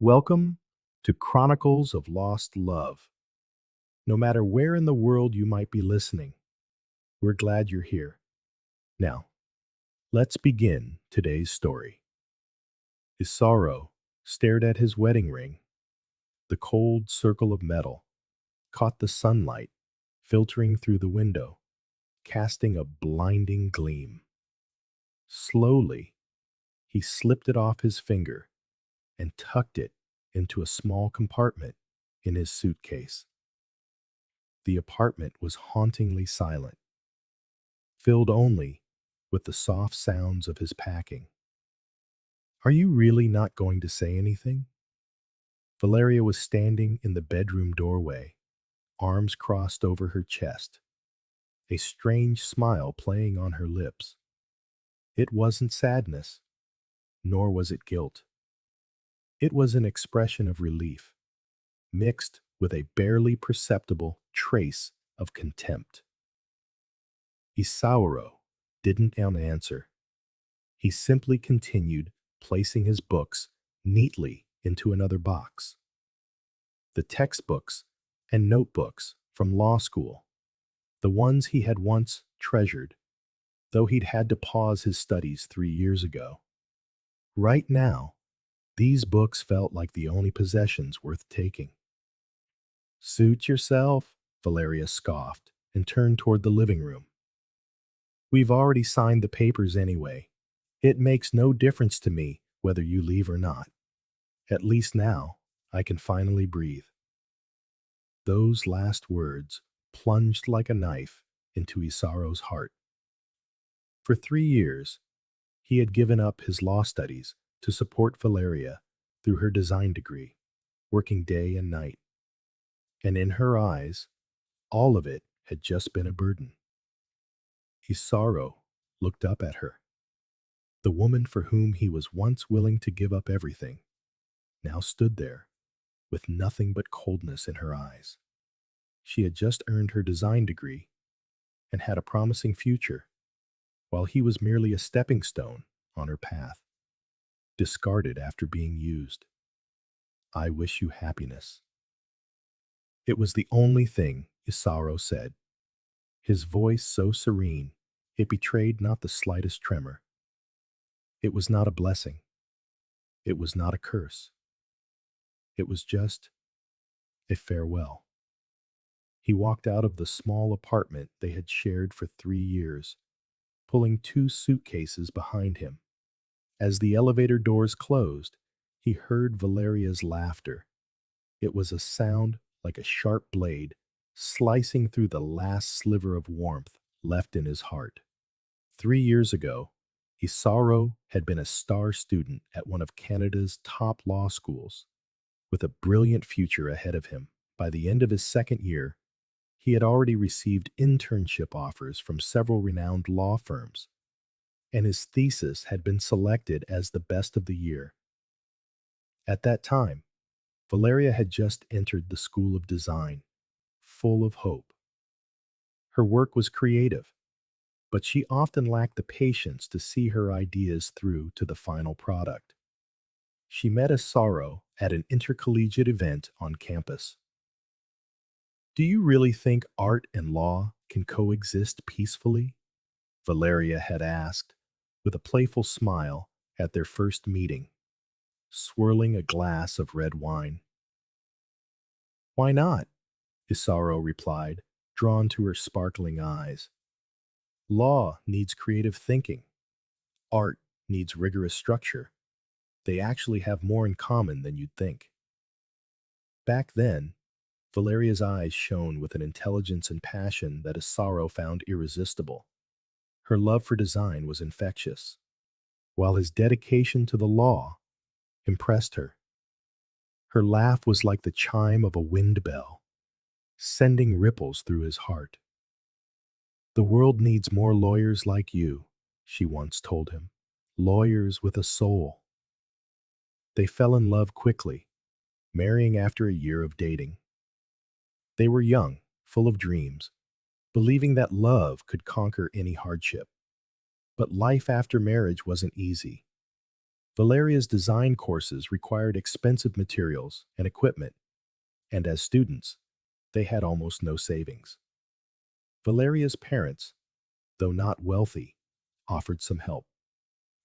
Welcome to Chronicles of Lost Love. No matter where in the world you might be listening, we're glad you're here. Now, let's begin today's story. Isauro stared at his wedding ring. The cold circle of metal caught the sunlight filtering through the window, casting a blinding gleam. Slowly, he slipped it off his finger and tucked it into a small compartment in his suitcase. The apartment was hauntingly silent, filled only with the soft sounds of his packing. Are you really not going to say anything? Valeria was standing in the bedroom doorway, arms crossed over her chest, a strange smile playing on her lips. It wasn't sadness, nor was it guilt. It was an expression of relief, mixed with a barely perceptible trace of contempt. Isauro didn't answer. He simply continued placing his books neatly into another box. The textbooks and notebooks from law school, the ones he had once treasured, though he'd had to pause his studies 3 years ago. Right now, these books felt like the only possessions worth taking. Suit yourself, Valeria scoffed and turned toward the living room. We've already signed the papers anyway. It makes no difference to me whether you leave or not. At least now, I can finally breathe. Those last words plunged like a knife into Isauro's heart. For 3 years, he had given up his law studies to support Valeria through her design degree, working day and night. And in her eyes, all of it had just been a burden. Isauro looked up at her. The woman for whom he was once willing to give up everything now stood there with nothing but coldness in her eyes. She had just earned her design degree and had a promising future, while he was merely a stepping stone on her path, discarded after being used. I wish you happiness. It was the only thing Isauro said, his voice so serene it betrayed not the slightest tremor. It was not a blessing. It was not a curse. It was just a farewell. He walked out of the small apartment they had shared for 3 years, pulling 2 suitcases behind him. As the elevator doors closed, he heard Valeria's laughter. It was a sound like a sharp blade slicing through the last sliver of warmth left in his heart. 3 years ago, Isauro had been a star student at one of Canada's top law schools. With a brilliant future ahead of him, by the end of his second year, he had already received internship offers from several renowned law firms, and his thesis had been selected as the best of the year. At that time, Valeria had just entered the School of Design, full of hope. Her work was creative, but she often lacked the patience to see her ideas through to the final product. She met Isauro at an intercollegiate event on campus. Do you really think art and law can coexist peacefully? Valeria had asked, with a playful smile at their first meeting, swirling a glass of red wine. Why not? Isauro replied, drawn to her sparkling eyes. Law needs creative thinking. Art needs rigorous structure. They actually have more in common than you'd think. Back then, Valeria's eyes shone with an intelligence and passion that Isauro found irresistible. Her love for design was infectious, while his dedication to the law impressed her. Her laugh was like the chime of a wind bell, sending ripples through his heart. The world needs more lawyers like you, she once told him. Lawyers with a soul. They fell in love quickly, marrying after a year of dating. They were young, full of dreams, believing that love could conquer any hardship. But life after marriage wasn't easy. Valeria's design courses required expensive materials and equipment, and as students, they had almost no savings. Valeria's parents, though not wealthy, offered some help.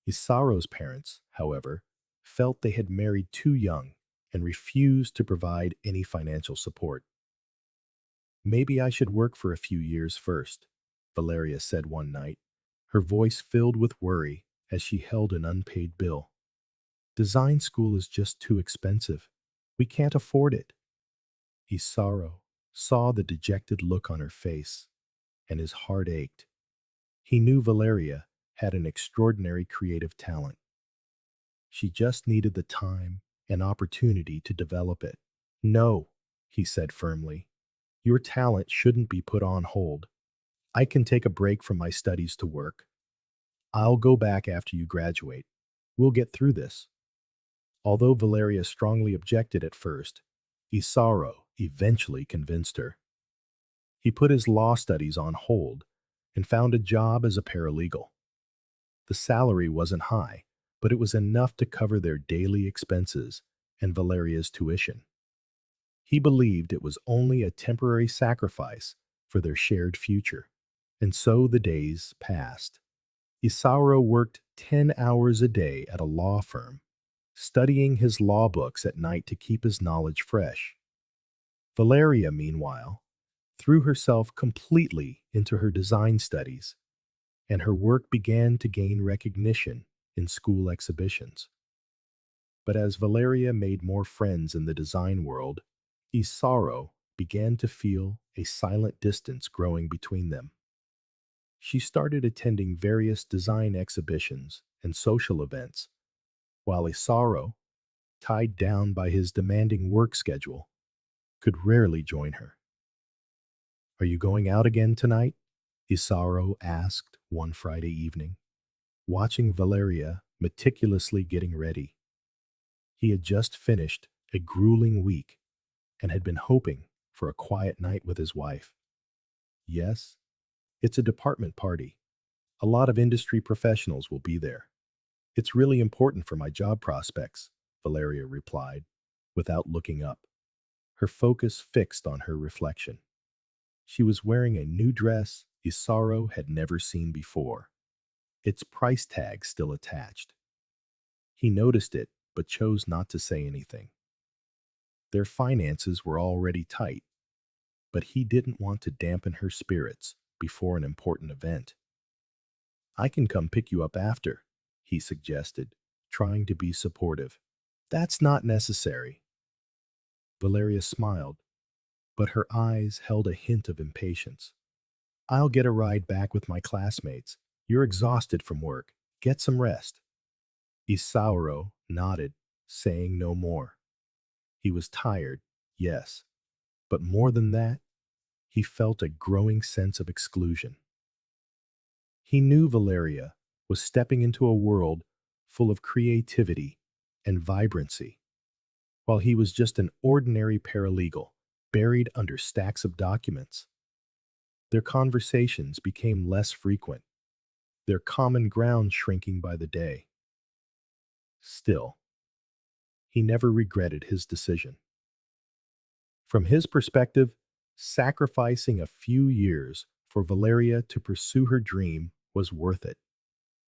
Isauro's parents, however, felt they had married too young and refused to provide any financial support. Maybe I should work for a few years first, Valeria said one night, her voice filled with worry as she held an unpaid bill. Design school is just too expensive. We can't afford it. Isauro saw the dejected look on her face, and his heart ached. He knew Valeria had an extraordinary creative talent. She just needed the time and opportunity to develop it. No, he said firmly. Your talent shouldn't be put on hold. I can take a break from my studies to work. I'll go back after you graduate. We'll get through this. Although Valeria strongly objected at first, Isauro eventually convinced her. He put his law studies on hold and found a job as a paralegal. The salary wasn't high, but it was enough to cover their daily expenses and Valeria's tuition. He believed it was only a temporary sacrifice for their shared future. And so the days passed. Isauro worked 10 hours a day at a law firm, studying his law books at night to keep his knowledge fresh. Valeria, meanwhile, threw herself completely into her design studies, and her work began to gain recognition in school exhibitions. But as Valeria made more friends in the design world, Isauro began to feel a silent distance growing between them. She started attending various design exhibitions and social events, while Isauro, tied down by his demanding work schedule, could rarely join her. Are you going out again tonight? Isauro asked one Friday evening, watching Valeria meticulously getting ready. He had just finished a grueling week and had been hoping for a quiet night with his wife. Yes, it's a department party. A lot of industry professionals will be there. It's really important for my job prospects, Valeria replied, without looking up, her focus fixed on her reflection. She was wearing a new dress Isauro had never seen before, its price tag still attached. He noticed it, but chose not to say anything. Their finances were already tight, but he didn't want to dampen her spirits before an important event. I can come pick you up after, he suggested, trying to be supportive. That's not necessary. Valeria smiled, but her eyes held a hint of impatience. I'll get a ride back with my classmates. You're exhausted from work. Get some rest. Isauro nodded, saying no more. He was tired, yes, but more than that, he felt a growing sense of exclusion. He knew Valeria was stepping into a world full of creativity and vibrancy, while he was just an ordinary paralegal, buried under stacks of documents. Their conversations became less frequent, their common ground shrinking by the day. Still, he never regretted his decision. From his perspective, sacrificing a few years for Valeria to pursue her dream was worth it.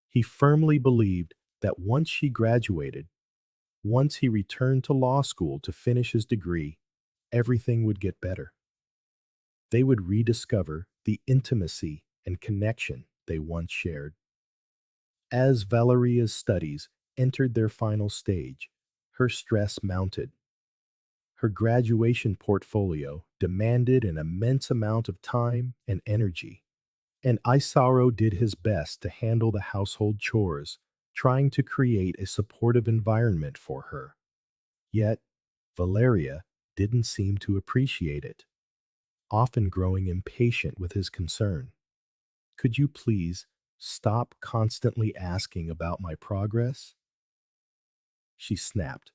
He firmly believed that once she graduated, once he returned to law school to finish his degree, everything would get better. They would rediscover the intimacy and connection they once shared. As Valeria's studies entered their final stage, her stress mounted. Her graduation portfolio demanded an immense amount of time and energy, and Isauro did his best to handle the household chores, trying to create a supportive environment for her. Yet, Valeria didn't seem to appreciate it, often growing impatient with his concern. Could you please stop constantly asking about my progress? She snapped.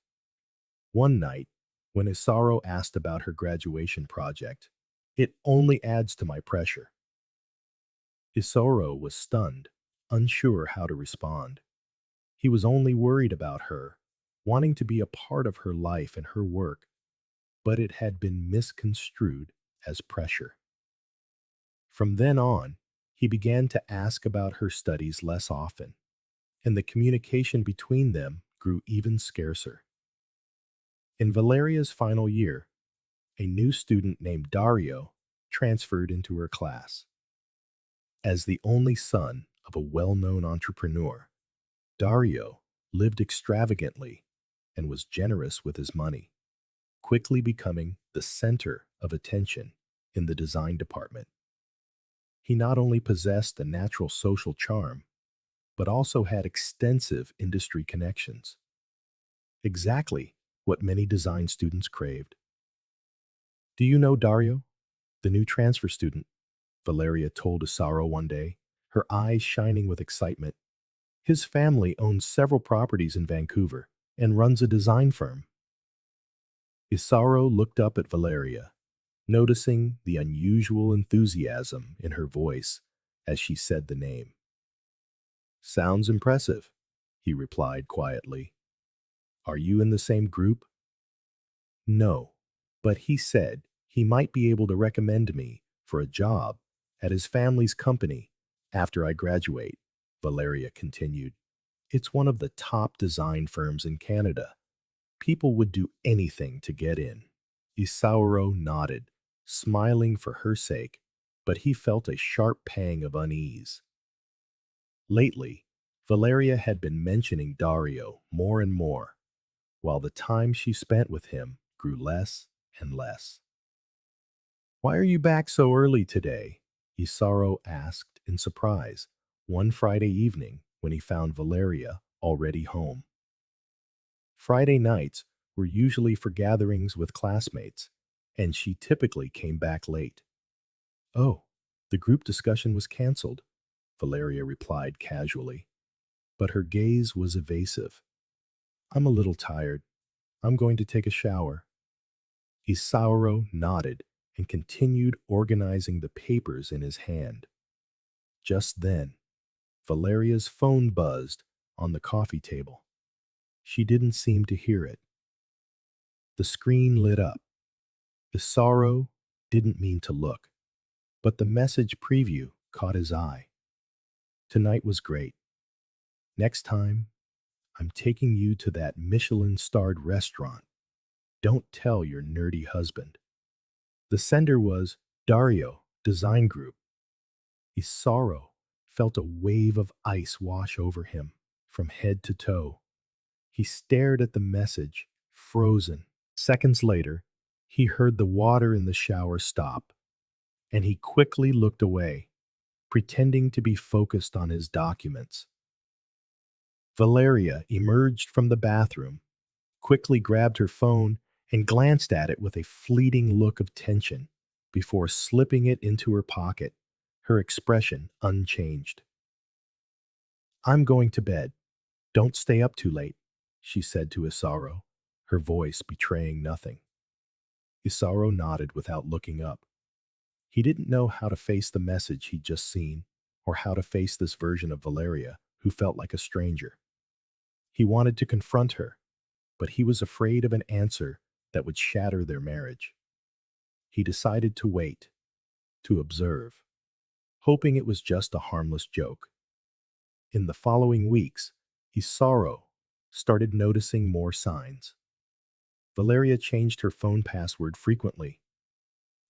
One night, when Isauro asked about her graduation project, it only adds to my pressure. Isauro was stunned, unsure how to respond. He was only worried about her, wanting to be a part of her life and her work, but it had been misconstrued as pressure. From then on, he began to ask about her studies less often, and the communication between them grew even scarcer. In Valeria's final year, a new student named Dario transferred into her class. As the only son of a well-known entrepreneur, Dario lived extravagantly and was generous with his money, quickly becoming the center of attention in the design department. He not only possessed a natural social charm, but also had extensive industry connections. Exactly what many design students craved. Do you know Dario, the new transfer student? Valeria told Isauro one day, her eyes shining with excitement. His family owns several properties in Vancouver and runs a design firm. Isauro looked up at Valeria, noticing the unusual enthusiasm in her voice as she said the name. Sounds impressive, he replied quietly. Are you in the same group? No, but he said he might be able to recommend me for a job at his family's company after I graduate, Valeria continued. It's one of the top design firms in Canada. People would do anything to get in. Isauro nodded, smiling for her sake, but he felt a sharp pang of unease. Lately, Valeria had been mentioning Dario more and more, while the time she spent with him grew less and less. Why are you back so early today? Isauro asked in surprise one Friday evening when he found Valeria already home. Friday nights were usually for gatherings with classmates, and she typically came back late. Oh, the group discussion was canceled, Valeria replied casually, but her gaze was evasive. I'm a little tired. I'm going to take a shower. Isauro nodded and continued organizing the papers in his hand. Just then, Valeria's phone buzzed on the coffee table. She didn't seem to hear it. The screen lit up. Isauro didn't mean to look, but the message preview caught his eye. Tonight was great. Next time, I'm taking you to that Michelin-starred restaurant. Don't tell your nerdy husband. The sender was Dario Design Group. Isauro felt a wave of ice wash over him from head to toe. He stared at the message, frozen. Seconds later, he heard the water in the shower stop, and he quickly looked away, pretending to be focused on his documents. Valeria emerged from the bathroom, quickly grabbed her phone, and glanced at it with a fleeting look of tension before slipping it into her pocket, her expression unchanged. I'm going to bed. Don't stay up too late, she said to Isauro, her voice betraying nothing. Isauro nodded without looking up. He didn't know how to face the message he'd just seen, or how to face this version of Valeria, who felt like a stranger. He wanted to confront her, but he was afraid of an answer that would shatter their marriage. He decided to wait, to observe, hoping it was just a harmless joke. In the following weeks, Isauro started noticing more signs. Valeria changed her phone password frequently.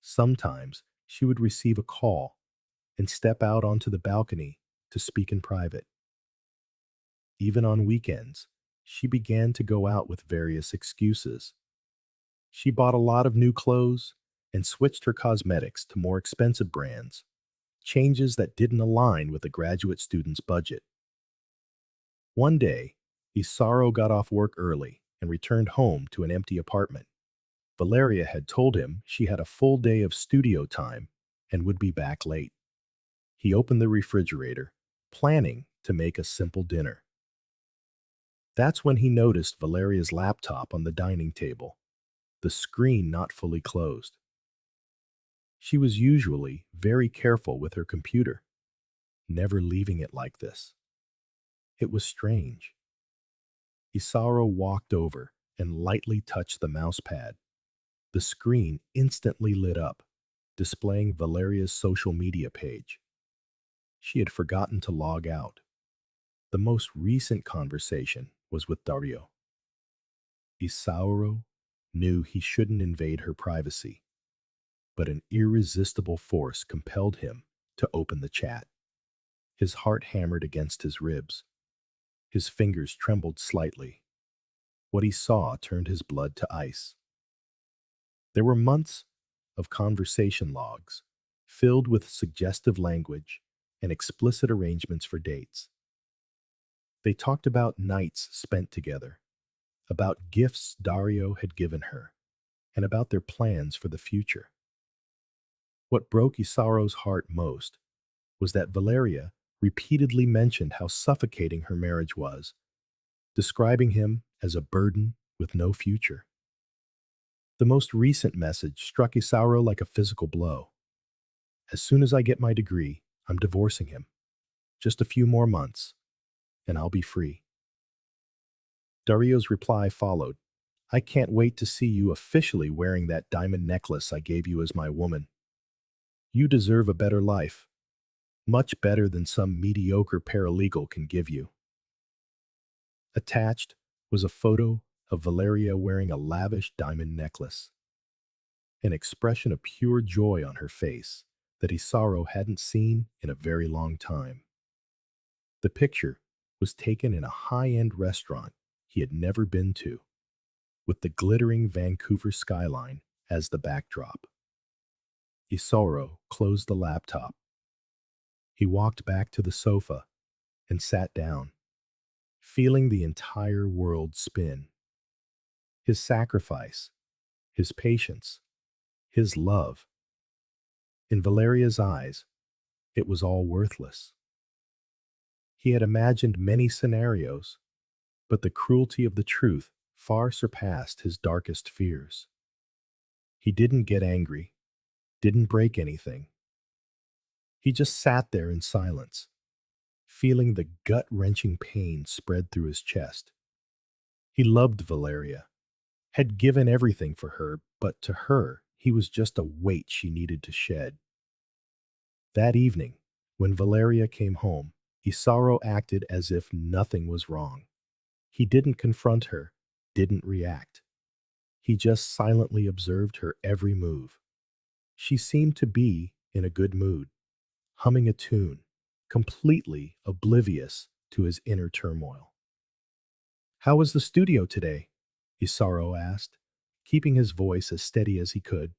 Sometimes she would receive a call and step out onto the balcony to speak in private. Even on weekends, she began to go out with various excuses. She bought a lot of new clothes and switched her cosmetics to more expensive brands, changes that didn't align with a graduate student's budget. One day, Isauro got off work early and returned home to an empty apartment. Valeria had told him she had a full day of studio time and would be back late. He opened the refrigerator, planning to make a simple dinner. That's when he noticed Valeria's laptop on the dining table, the screen not fully closed. She was usually very careful with her computer, never leaving it like this. It was strange. Isauro walked over and lightly touched the mouse pad. The screen instantly lit up, displaying Valeria's social media page. She had forgotten to log out. The most recent conversation was with Dario. Isauro knew he shouldn't invade her privacy, but an irresistible force compelled him to open the chat. His heart hammered against his ribs. His fingers trembled slightly. What he saw turned his blood to ice. There were months of conversation logs, filled with suggestive language and explicit arrangements for dates. They talked about nights spent together, about gifts Dario had given her, and about their plans for the future. What broke Isauro's heart most was that Valeria repeatedly mentioned how suffocating her marriage was, describing him as a burden with no future. The most recent message struck Isauro like a physical blow. As soon as I get my degree, I'm divorcing him. Just a few more months, and I'll be free. Dario's reply followed. I can't wait to see you officially wearing that diamond necklace I gave you as my woman. You deserve a better life, much better than some mediocre paralegal can give you. Attached was a photo of Valeria wearing a lavish diamond necklace, an expression of pure joy on her face that Isauro hadn't seen in a very long time. The picture was taken in a high-end restaurant he had never been to, with the glittering Vancouver skyline as the backdrop. Isauro closed the laptop. He walked back to the sofa and sat down, feeling the entire world spin. His sacrifice, his patience, his love. In Valeria's eyes, it was all worthless. He had imagined many scenarios, but the cruelty of the truth far surpassed his darkest fears. He didn't get angry, didn't break anything. He just sat there in silence, feeling the gut-wrenching pain spread through his chest. He loved Valeria, had given everything for her, but to her, he was just a weight she needed to shed. That evening, when Valeria came home, Isauro acted as if nothing was wrong. He didn't confront her, didn't react. He just silently observed her every move. She seemed to be in a good mood, humming a tune, completely oblivious to his inner turmoil. How was the studio today? Isauro asked, keeping his voice as steady as he could.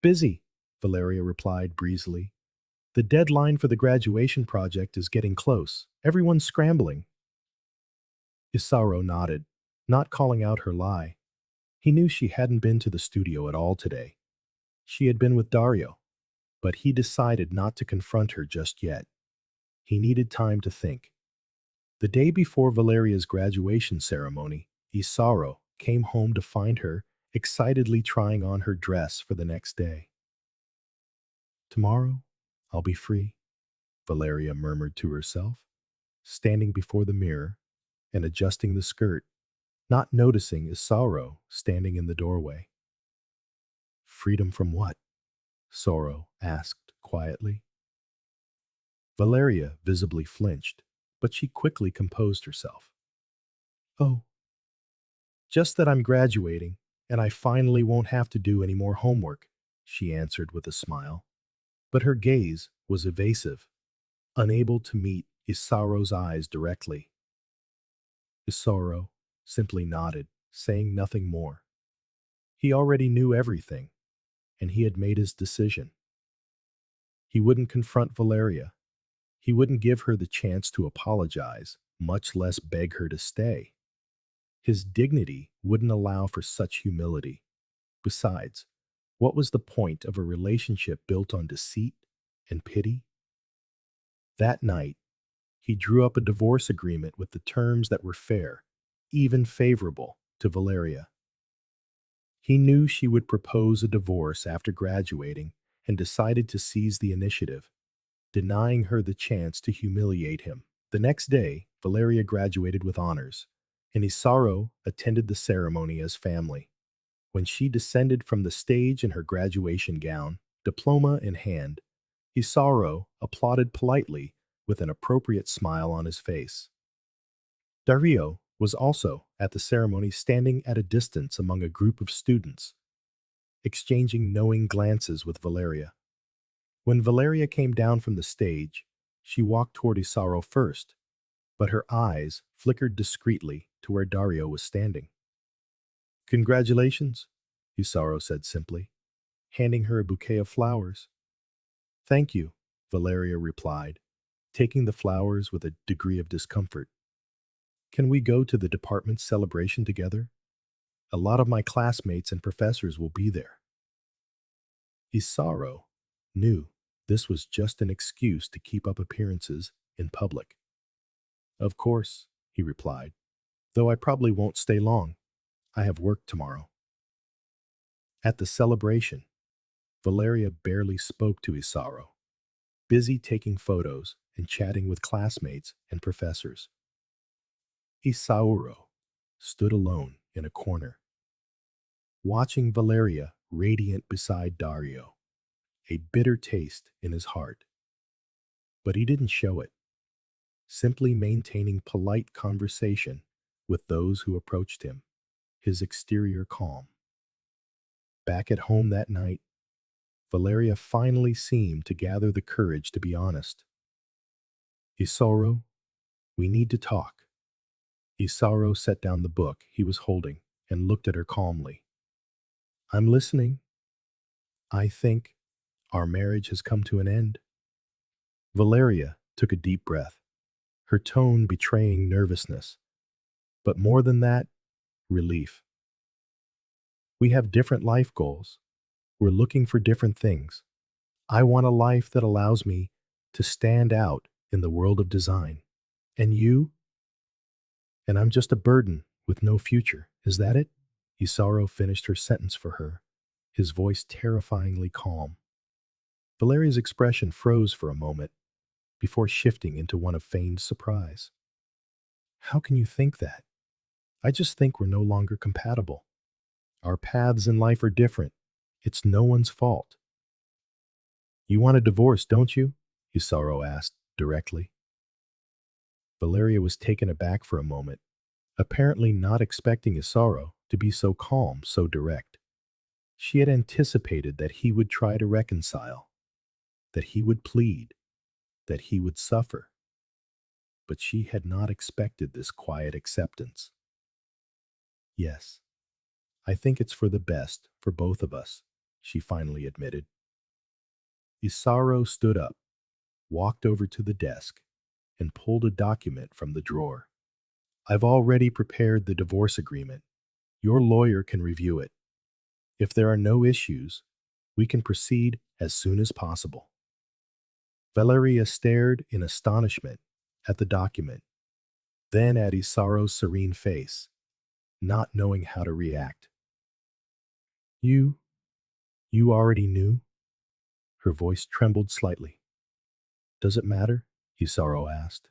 Busy, Valeria replied breezily. The deadline for the graduation project is getting close. Everyone's scrambling. Isauro nodded, not calling out her lie. He knew she hadn't been to the studio at all today. She had been with Dario, but he decided not to confront her just yet. He needed time to think. The day before Valeria's graduation ceremony, Isauro came home to find her excitedly trying on her dress for the next day. Tomorrow, I'll be free, Valeria murmured to herself, standing before the mirror and adjusting the skirt, not noticing Isauro standing in the doorway. Freedom from what? Isauro asked quietly. Valeria visibly flinched, but she quickly composed herself. Oh, just that I'm graduating, and I finally won't have to do any more homework, she answered with a smile. But her gaze was evasive, unable to meet Isauro's eyes directly. Isauro simply nodded, saying nothing more. He already knew everything, and he had made his decision. He wouldn't confront Valeria. He wouldn't give her the chance to apologize, much less beg her to stay. His dignity wouldn't allow for such humility. Besides, what was the point of a relationship built on deceit and pity? That night, he drew up a divorce agreement with the terms that were fair, even favorable, to Valeria. He knew she would propose a divorce after graduating and decided to seize the initiative, denying her the chance to humiliate him. The next day, Valeria graduated with honors, and Isauro attended the ceremony as family. When she descended from the stage in her graduation gown, diploma in hand, Isauro applauded politely with an appropriate smile on his face. Dario was also at the ceremony, standing at a distance among a group of students, exchanging knowing glances with Valeria. When Valeria came down from the stage, she walked toward Isauro first, but her eyes flickered discreetly to where Dario was standing. "Congratulations," Isauro said simply, handing her a bouquet of flowers. "Thank you," Valeria replied, taking the flowers with a degree of discomfort. "Can we go to the department's celebration together? A lot of my classmates and professors will be there." Isauro knew this was just an excuse to keep up appearances in public. "Of course," he replied, "though I probably won't stay long. I have work tomorrow." At the celebration, Valeria barely spoke to Isauro, busy taking photos and chatting with classmates and professors. Isauro stood alone in a corner, watching Valeria radiant beside Dario, a bitter taste in his heart. But he didn't show it, simply maintaining polite conversation with those who approached him, his exterior calm. Back at home that night, Valeria finally seemed to gather the courage to be honest. "Isauro, we need to talk." Isauro set down the book he was holding and looked at her calmly. "I'm listening." "I think our marriage has come to an end." Valeria took a deep breath, her tone betraying nervousness, but more than that, relief. "We have different life goals. We're looking for different things. I want a life that allows me to stand out in the world of design. And you? And I'm just a burden with no future. Is that it?" Isauro finished her sentence for her, his voice terrifyingly calm. Valeria's expression froze for a moment before shifting into one of feigned surprise. "How can you think that? I just think we're no longer compatible. Our paths in life are different. It's no one's fault." "You want a divorce, don't you?" Isauro asked directly. Valeria was taken aback for a moment, apparently not expecting Isauro to be so calm, so direct. She had anticipated that he would try to reconcile, that he would plead, that he would suffer. But she had not expected this quiet acceptance. "Yes, I think it's for the best for both of us," she finally admitted. Isauro stood up, walked over to the desk, and pulled a document from the drawer. "I've already prepared the divorce agreement. Your lawyer can review it. If there are no issues, we can proceed as soon as possible." Valeria stared in astonishment at the document, then at Isauro's serene face, not knowing how to react. You you already knew?" Her voice trembled slightly. "Does it matter?" Isauro asked.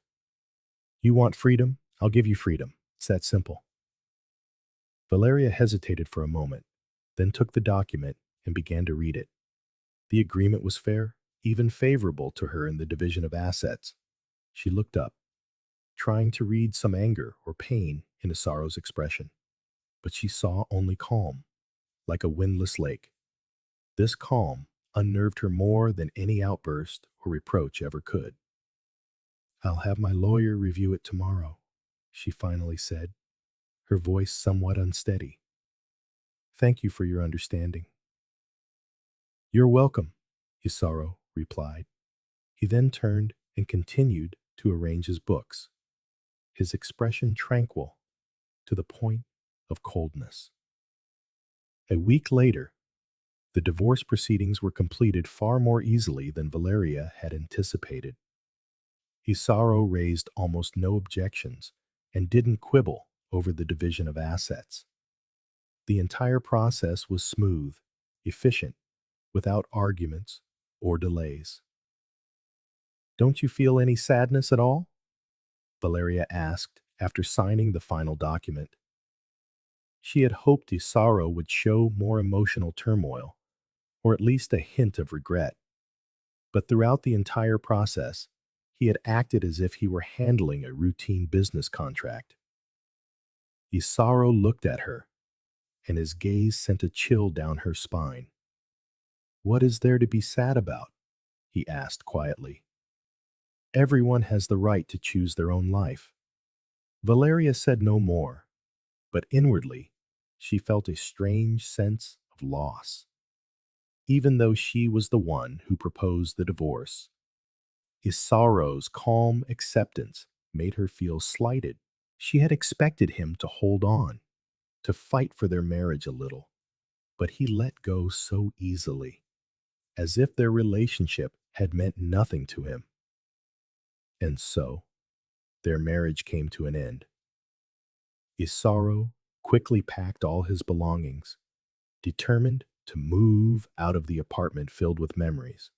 "You want freedom? I'll give you freedom. It's that simple." Valeria hesitated for a moment, then took the document and began to read it. The agreement was fair, even favorable to her in the division of assets. She looked up, trying to read some anger or pain in Isauro's expression, but she saw only calm, like a windless lake. This calm unnerved her more than any outburst or reproach ever could. "I'll have my lawyer review it tomorrow," she finally said, her voice somewhat unsteady. "Thank you for your understanding." "You're welcome," Isauro replied. He then turned and continued to arrange his books, his expression tranquil to the point of coldness. A week later, the divorce proceedings were completed far more easily than Valeria had anticipated. Isauro raised almost no objections and didn't quibble over the division of assets. The entire process was smooth, efficient, without arguments or delays. "Don't you feel any sadness at all?" Valeria asked after signing the final document. She had hoped Isauro would show more emotional turmoil, or at least a hint of regret. But throughout the entire process, he had acted as if he were handling a routine business contract. Isauro looked at her, and his gaze sent a chill down her spine. "What is there to be sad about?" he asked quietly. "Everyone has the right to choose their own life." Valeria said no more, but inwardly, she felt a strange sense of loss. Even though she was the one who proposed the divorce, Isauro's calm acceptance made her feel slighted. She had expected him to hold on, to fight for their marriage a little, but he let go so easily, as if their relationship had meant nothing to him. And so, their marriage came to an end. Isauro quickly packed all his belongings, determined to move out of the apartment filled with memories.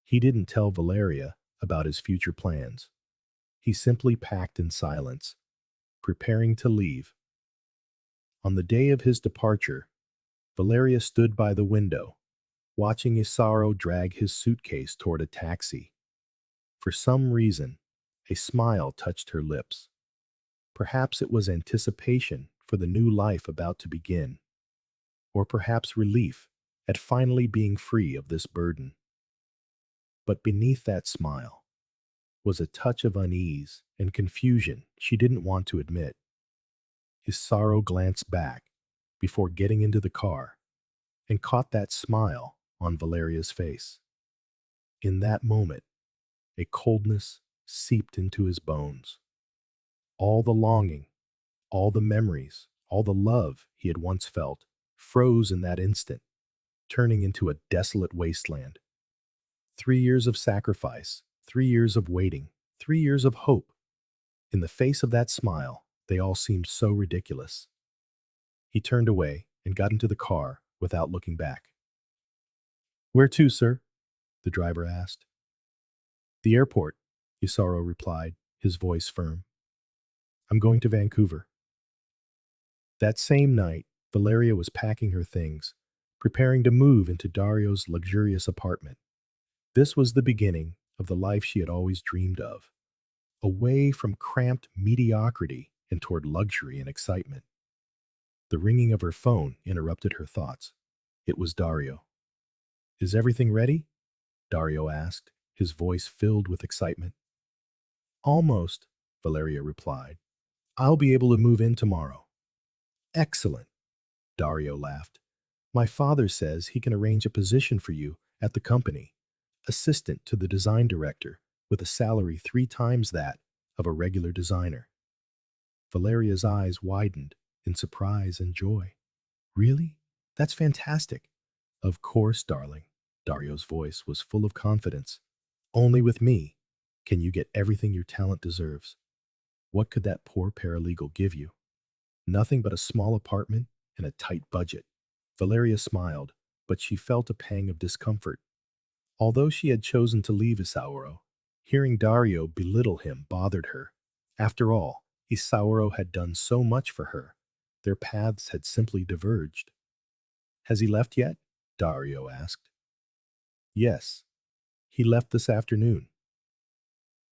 He didn't tell Valeria about his future plans. He simply packed in silence, preparing to leave. On the day of his departure, Valeria stood by the window, watching Isauro drag his suitcase toward a taxi. For some reason, a smile touched her lips. Perhaps it was anticipation for the new life about to begin, or perhaps relief at finally being free of this burden. But beneath that smile was a touch of unease and confusion she didn't want to admit. Isauro glanced back before getting into the car and caught that smile on Valeria's face. In that moment, a coldness seeped into his bones. All the longing, all the memories, all the love he had once felt froze in that instant, turning into a desolate wasteland. 3 years of sacrifice, 3 years of waiting, 3 years of hope. In the face of that smile, they all seemed so ridiculous. He turned away and got into the car without looking back. "Where to, sir?" the driver asked. "The airport," Isauro replied, his voice firm. "I'm going to Vancouver." That same night, Valeria was packing her things, preparing to move into Dario's luxurious apartment. This was the beginning of the life she had always dreamed of, away from cramped mediocrity and toward luxury and excitement. The ringing of her phone interrupted her thoughts. It was Dario. "Is everything ready?" Dario asked, his voice filled with excitement. "Almost," Valeria replied. "I'll be able to move in tomorrow." "Excellent," Dario laughed. "My father says he can arrange a position for you at the company, assistant to the design director, with a salary 3 times that of a regular designer." Valeria's eyes widened in surprise and joy. "Really? That's fantastic." "Of course, darling." Dario's voice was full of confidence. "Only with me can you get everything your talent deserves. What could that poor paralegal give you? Nothing but a small apartment and a tight budget." Valeria smiled, but she felt a pang of discomfort. Although she had chosen to leave Isauro, hearing Dario belittle him bothered her. After all, Isauro had done so much for her. Their paths had simply diverged. "Has he left yet?" Dario asked. "Yes, he left this afternoon."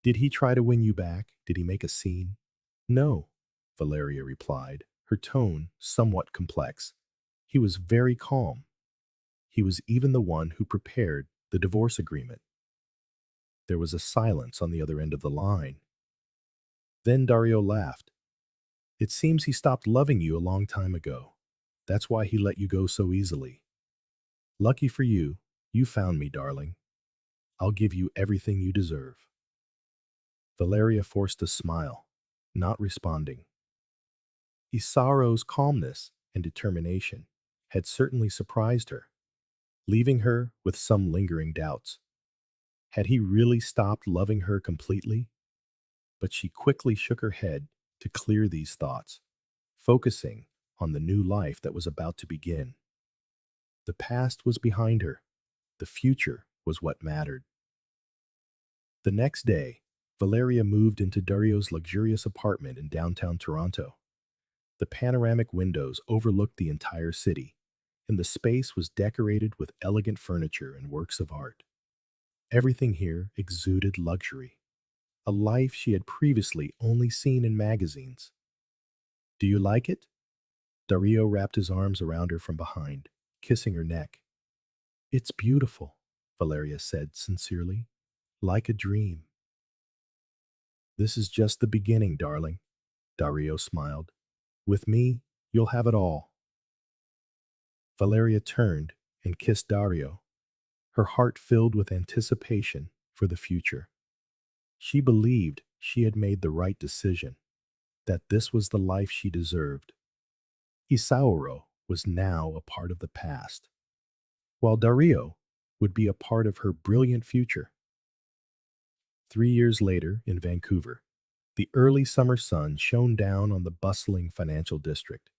"Did he try to win you back? Did he make a scene?" "No," Valeria replied, her tone somewhat complex. "He was very calm. He was even the one who prepared the divorce agreement." There was a silence on the other end of the line. Then Dario laughed. "It seems he stopped loving you a long time ago. That's why he let you go so easily. Lucky for you, you found me, darling. I'll give you everything you deserve." Valeria forced a smile, not responding. Isauro's calmness and determination had certainly surprised her, leaving her with some lingering doubts. Had he really stopped loving her completely? But she quickly shook her head to clear these thoughts, focusing on the new life that was about to begin. The past was behind her. The future was what mattered. The next day, Valeria moved into Dario's luxurious apartment in downtown Toronto. The panoramic windows overlooked the entire city, and the space was decorated with elegant furniture and works of art. Everything here exuded luxury, a life she had previously only seen in magazines. Do you like it? Dario wrapped his arms around her from behind, kissing her neck. It's beautiful, Valeria said sincerely, like a dream. This is just the beginning, darling, Dario smiled. With me, you'll have it all. Valeria turned and kissed Dario, her heart filled with anticipation for the future. She believed she had made the right decision, that this was the life she deserved. Isauro was now a part of the past, while Dario would be a part of her brilliant future. 3 years later, in Vancouver, the early summer sun shone down on the bustling financial district.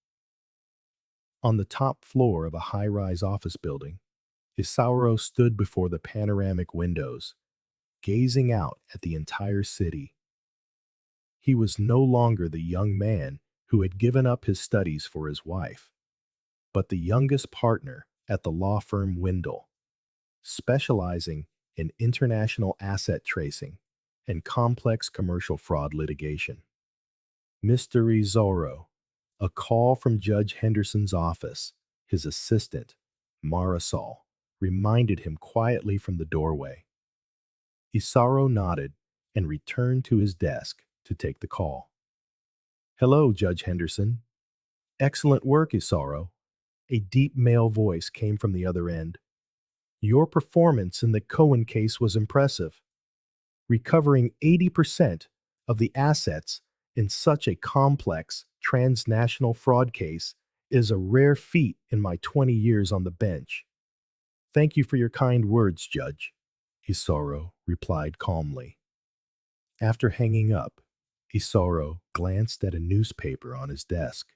On the top floor of a high-rise office building, Isauro stood before the panoramic windows, gazing out at the entire city. He was no longer the young man who had given up his studies for his wife, but the youngest partner at the law firm Windle, specializing in international asset tracing and complex commercial fraud litigation. Mr. Isauro, a call from Judge Henderson's office, his assistant, Marisol, reminded him quietly from the doorway. Isauro nodded and returned to his desk to take the call. Hello, Judge Henderson. Excellent work, Isauro. A deep male voice came from the other end. Your performance in the Cohen case was impressive. Recovering 80% of the assets in such a complex transnational fraud case is a rare feat in my 20 years on the bench. Thank you for your kind words, Judge, Isauro replied calmly. After hanging up, Isauro glanced at a newspaper on his desk.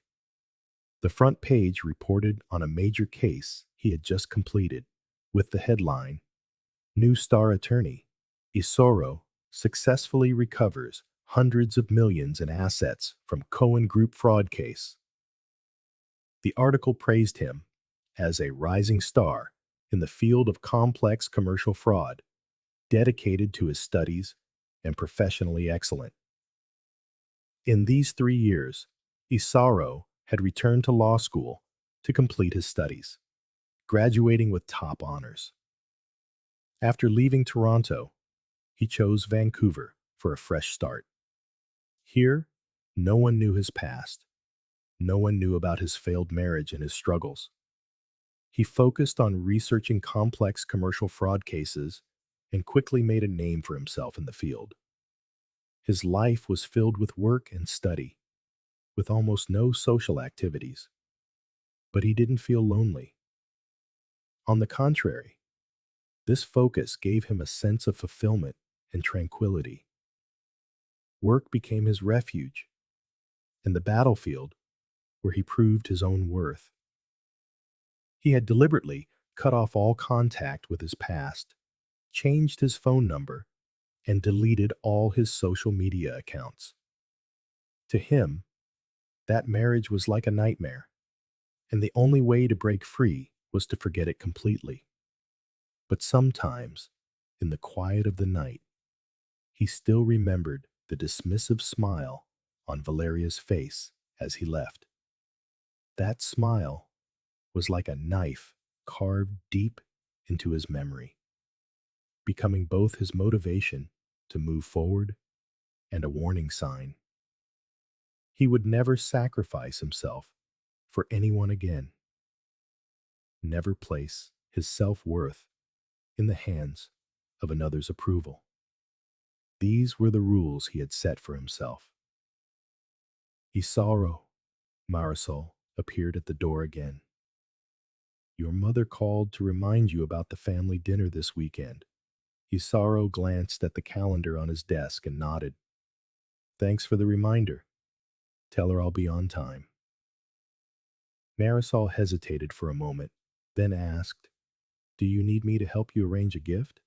The front page reported on a major case he had just completed, with the headline, New Star Attorney, Isauro successfully recovers hundreds of millions in assets from Cohen Group fraud case. The article praised him as a rising star in the field of complex commercial fraud, dedicated to his studies and professionally excellent. In these 3 years, Isauro had returned to law school to complete his studies, graduating with top honors. After leaving Toronto, he chose Vancouver for a fresh start. Here, no one knew his past. No one knew about his failed marriage and his struggles. He focused on researching complex commercial fraud cases and quickly made a name for himself in the field. His life was filled with work and study, with almost no social activities. But he didn't feel lonely. On the contrary, this focus gave him a sense of fulfillment and tranquility. Work became his refuge, and the battlefield where he proved his own worth. He had deliberately cut off all contact with his past, changed his phone number, and deleted all his social media accounts. To him, that marriage was like a nightmare, and the only way to break free was to forget it completely. But sometimes, in the quiet of the night, he still remembered the dismissive smile on Valeria's face as he left. That smile was like a knife carved deep into his memory, becoming both his motivation to move forward and a warning sign. He would never sacrifice himself for anyone again, never place his self-worth in the hands of another's approval. These were the rules he had set for himself. Isauro, Marisol appeared at the door again. Your mother called to remind you about the family dinner this weekend. Isauro glanced at the calendar on his desk and nodded. Thanks for the reminder. Tell her I'll be on time. Marisol hesitated for a moment, then asked, Do you need me to help you arrange a gift?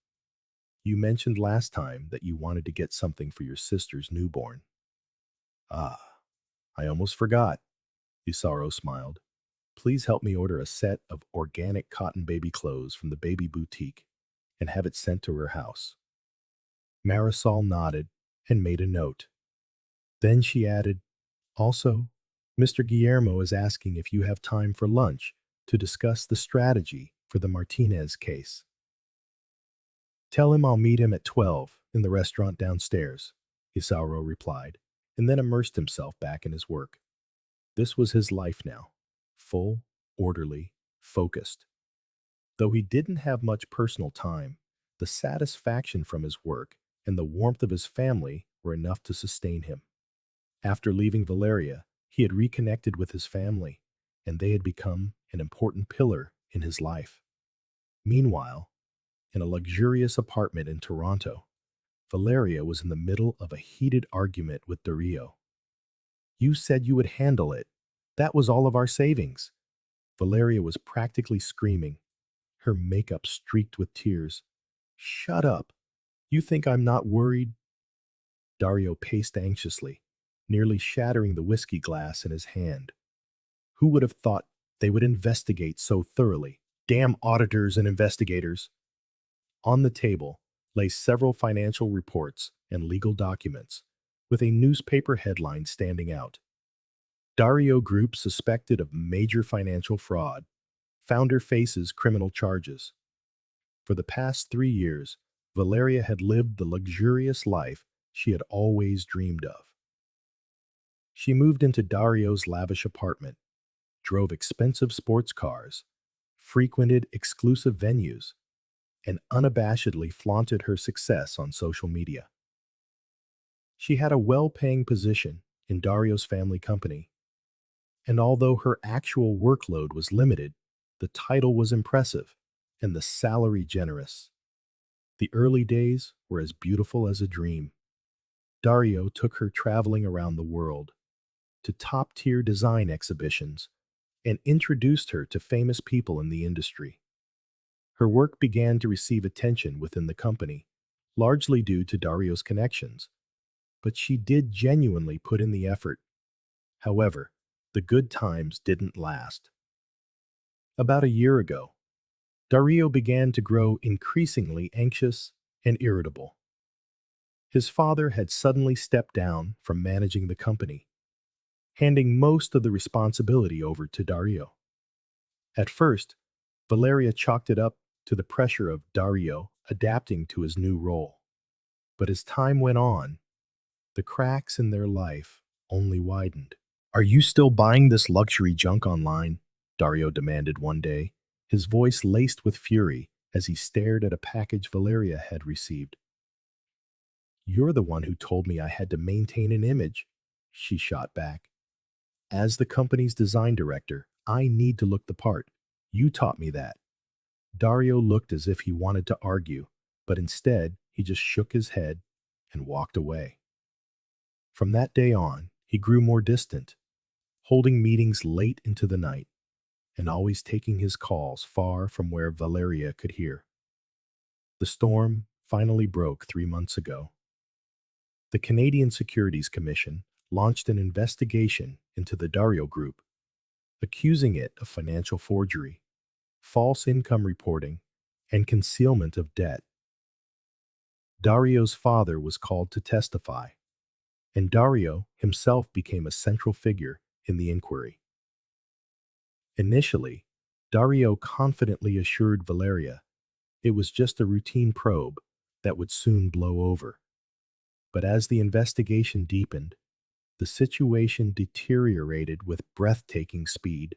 You mentioned last time that you wanted to get something for your sister's newborn. Ah, I almost forgot. Isauro smiled. Please help me order a set of organic cotton baby clothes from the baby boutique and have it sent to her house. Marisol nodded and made a note. Then she added, also, Mr. Guillermo is asking if you have time for lunch to discuss the strategy for the Martinez case. Tell him I'll meet him at 12 in the restaurant downstairs, Isauro replied, and then immersed himself back in his work. This was his life now, full, orderly, focused. Though he didn't have much personal time, the satisfaction from his work and the warmth of his family were enough to sustain him. After leaving Valeria, he had reconnected with his family, and they had become an important pillar in his life. Meanwhile, in a luxurious apartment in Toronto, Valeria was in the middle of a heated argument with Dario. You said you would handle it. That was all of our savings. Valeria was practically screaming, her makeup streaked with tears. Shut up. You think I'm not worried? Dario paced anxiously, nearly shattering the whiskey glass in his hand. Who would have thought they would investigate so thoroughly? Damn auditors and investigators. On the table lay several financial reports and legal documents, with a newspaper headline standing out. Dario Group suspected of major financial fraud. Founder faces criminal charges. For the past 3 years, Valeria had lived the luxurious life she had always dreamed of. She moved into Dario's lavish apartment, drove expensive sports cars, frequented exclusive venues, and unabashedly flaunted her success on social media. She had a well-paying position in Dario's family company, and although her actual workload was limited, the title was impressive and the salary generous. The early days were as beautiful as a dream. Dario took her traveling around the world to top-tier design exhibitions and introduced her to famous people in the industry. Her work began to receive attention within the company, largely due to Dario's connections, but she did genuinely put in the effort. However, the good times didn't last. About a year ago, Dario began to grow increasingly anxious and irritable. His father had suddenly stepped down from managing the company, handing most of the responsibility over to Dario. At first, Valeria chalked it up to the pressure of Dario adapting to his new role. But as time went on, the cracks in their life only widened. Are you still buying this luxury junk online? Dario demanded one day, his voice laced with fury as he stared at a package Valeria had received. You're the one who told me I had to maintain an image, she shot back. As the company's design director, I need to look the part. You taught me that. Dario looked as if he wanted to argue, but instead he just shook his head and walked away. From that day on, he grew more distant, holding meetings late into the night and always taking his calls far from where Valeria could hear. The storm finally broke 3 months ago. The Canadian Securities Commission launched an investigation into the Dario Group, accusing it of financial forgery, false income reporting, and concealment of debt. Dario's father was called to testify, and Dario himself became a central figure in the inquiry. Initially, Dario confidently assured Valeria it was just a routine probe that would soon blow over. But as the investigation deepened, the situation deteriorated with breathtaking speed.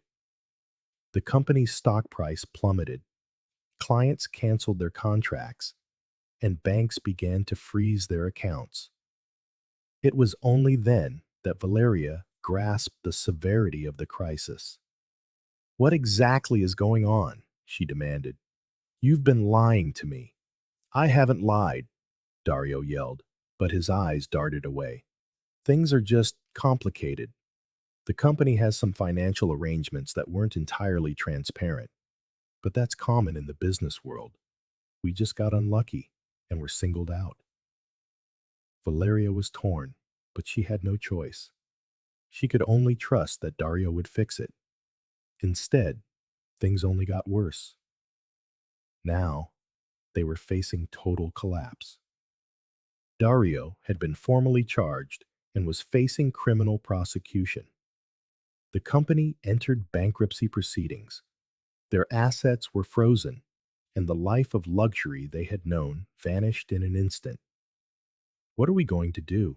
The company's stock price plummeted, clients canceled their contracts, and banks began to freeze their accounts. It was only then that Valeria grasped the severity of the crisis. What exactly is going on? She demanded. You've been lying to me. I haven't lied, Dario yelled, but his eyes darted away. Things are just complicated. The company has some financial arrangements that weren't entirely transparent, but that's common in the business world. We just got unlucky. and were singled out. Valeria was torn, but she had no choice. She could only trust that Dario would fix it. Instead, things only got worse. Now, they were facing total collapse. Dario had been formally charged and was facing criminal prosecution. The company entered bankruptcy proceedings. Their assets were frozen, and the life of luxury they had known vanished in an instant. What are we going to do?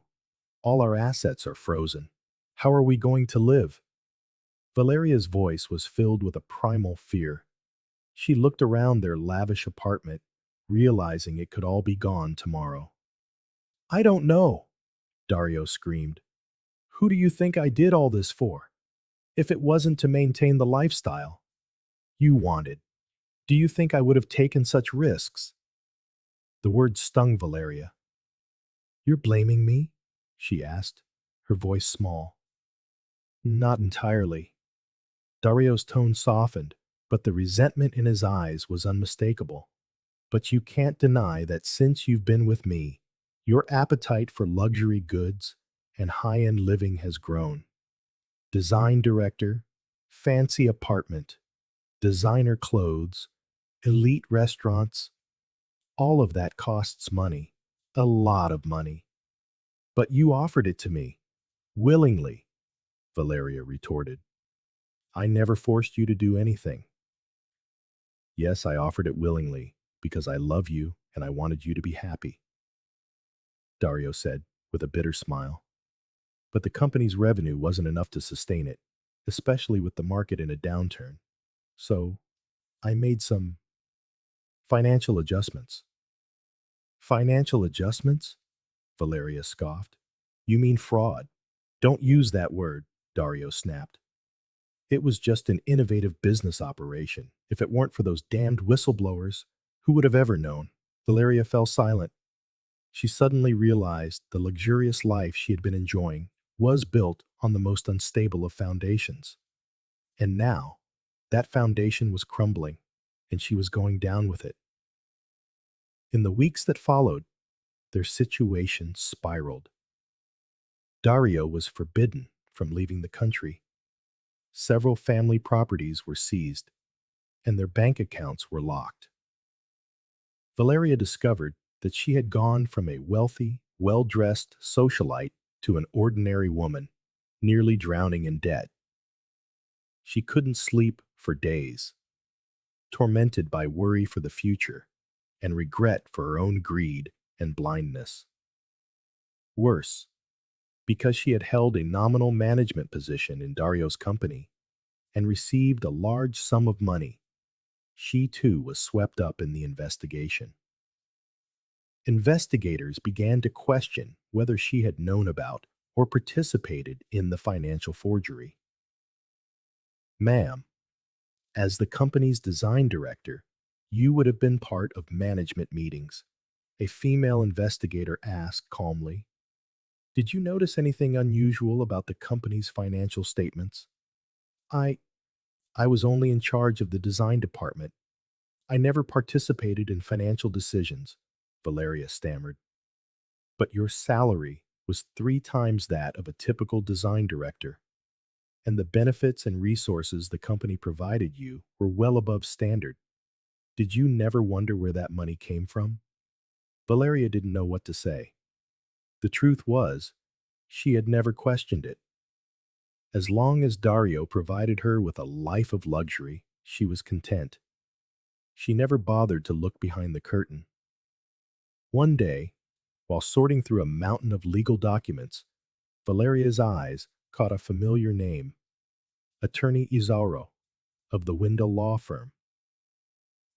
All our assets are frozen. How are we going to live? Valeria's voice was filled with a primal fear. She looked around their lavish apartment, realizing it could all be gone tomorrow. I don't know, Dario screamed. Who do you think I did all this for? If it wasn't to maintain the lifestyle you wanted, do you think I would have taken such risks? The word stung Valeria. You're blaming me? She asked, her voice small. Not entirely. Dario's tone softened, but the resentment in his eyes was unmistakable. But you can't deny that since you've been with me, your appetite for luxury goods and high-end living has grown. Design director, fancy apartment, designer clothes, elite restaurants, all of that costs money, a lot of money. But you offered it to me, willingly, Valeria retorted. I never forced you to do anything. Yes, I offered it willingly, because I love you and I wanted you to be happy, Dario said, with a bitter smile. But the company's revenue wasn't enough to sustain it, especially with the market in a downturn. So, I made some financial adjustments. Financial adjustments? Valeria scoffed. You mean fraud. Don't use that word, Dario snapped. It was just an innovative business operation. If it weren't for those damned whistleblowers, who would have ever known? Valeria fell silent. She suddenly realized the luxurious life she had been enjoying was built on the most unstable of foundations. And now, that foundation was crumbling, and she was going down with it. In the weeks that followed, their situation spiraled. Dario was forbidden from leaving the country. Several family properties were seized, and their bank accounts were locked. Valeria discovered that she had gone from a wealthy, well-dressed socialite to an ordinary woman, nearly drowning in debt. She couldn't sleep for days, tormented by worry for the future and regret for her own greed and blindness. Worse, because she had held a nominal management position in Dario's company and received a large sum of money, she too was swept up in the investigation. Investigators began to question whether she had known about or participated in the financial forgery. Ma'am, as the company's design director, you would have been part of management meetings, a female investigator asked calmly. Did you notice anything unusual about the company's financial statements? I was only in charge of the design department. I never participated in financial decisions, Valeria stammered. But your salary was 3 times that of a typical design director, and the benefits and resources the company provided you were well above standard. Did you never wonder where that money came from? Valeria didn't know what to say. The truth was, she had never questioned it. As long as Dario provided her with a life of luxury, she was content. She never bothered to look behind the curtain. One day, while sorting through a mountain of legal documents, Valeria's eyes caught a familiar name, Attorney Isauro, of the Window Law Firm.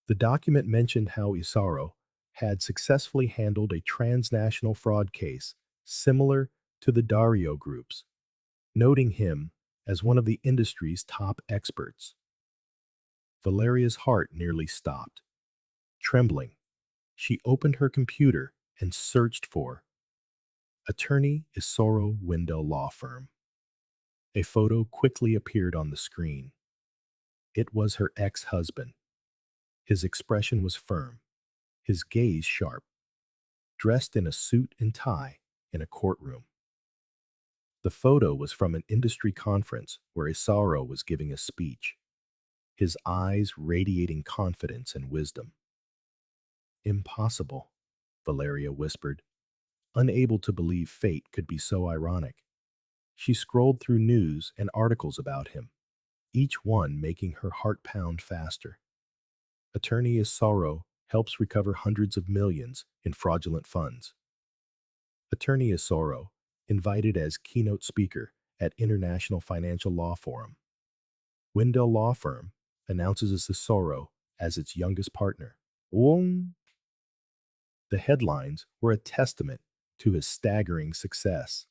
The document mentioned how Isauro had successfully handled a transnational fraud case similar to the Dario Group's, noting him as one of the industry's top experts. Valeria's heart nearly stopped. Trembling, she opened her computer and searched for Attorney Isauro Window Law Firm. A photo quickly appeared on the screen. It was her ex-husband. His expression was firm, his gaze sharp. dressed in a suit and tie in a courtroom. The photo was from an industry conference where Isauro was giving a speech, his eyes radiating confidence and wisdom. Impossible, Valeria whispered, unable to believe fate could be so ironic. She scrolled through news and articles about him, each one making her heart pound faster. Attorney Isauro helps recover hundreds of millions in fraudulent funds. Attorney Isauro, invited as keynote speaker at International Financial Law Forum. Wendell Law Firm announces Isauro as its youngest partner. Wong. The headlines were a testament to his staggering success.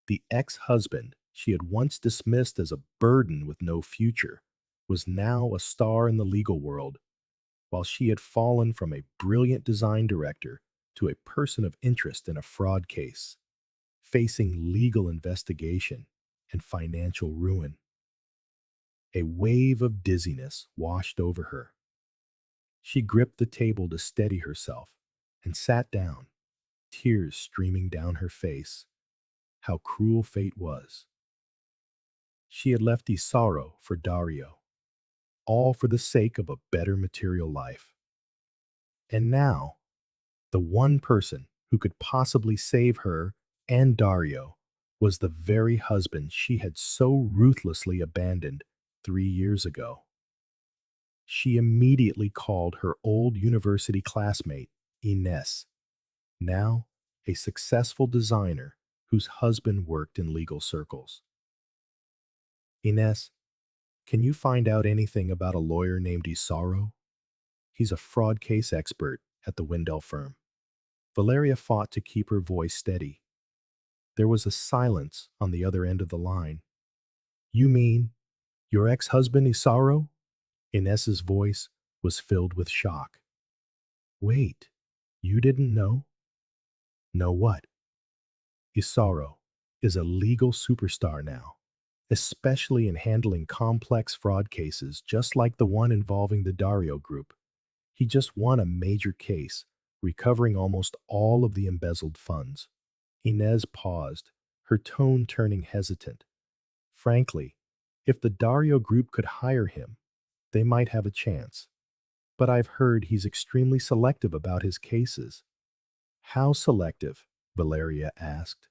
The ex-husband she had once dismissed as a burden with no future was now a star in the legal world, while she had fallen from a brilliant design director to a person of interest in a fraud case, facing legal investigation and financial ruin. A wave of dizziness washed over her. She gripped the table to steady herself and sat down, tears streaming down her face. How cruel fate was. She had left Isauro for Dario, all for the sake of a better material life. And now, the one person who could possibly save her and Dario was the very husband she had so ruthlessly abandoned 3 years ago. She immediately called her old university classmate, Ines, now a successful designer whose husband worked in legal circles. Ines, can you find out anything about a lawyer named Isauro? He's a fraud case expert at the Wendell firm. Valeria fought to keep her voice steady. There was a silence on the other end of the line. You mean your ex-husband Isauro? Ines's voice was filled with shock. Wait, you didn't know? Know what? Isauro is a legal superstar now, especially in handling complex fraud cases just like the one involving the Dario Group. He just won a major case, recovering almost all of the embezzled funds. Ines paused, her tone turning hesitant. Frankly, if the Dario Group could hire him, they might have a chance. But I've heard he's extremely selective about his cases. How selective? Valeria asked.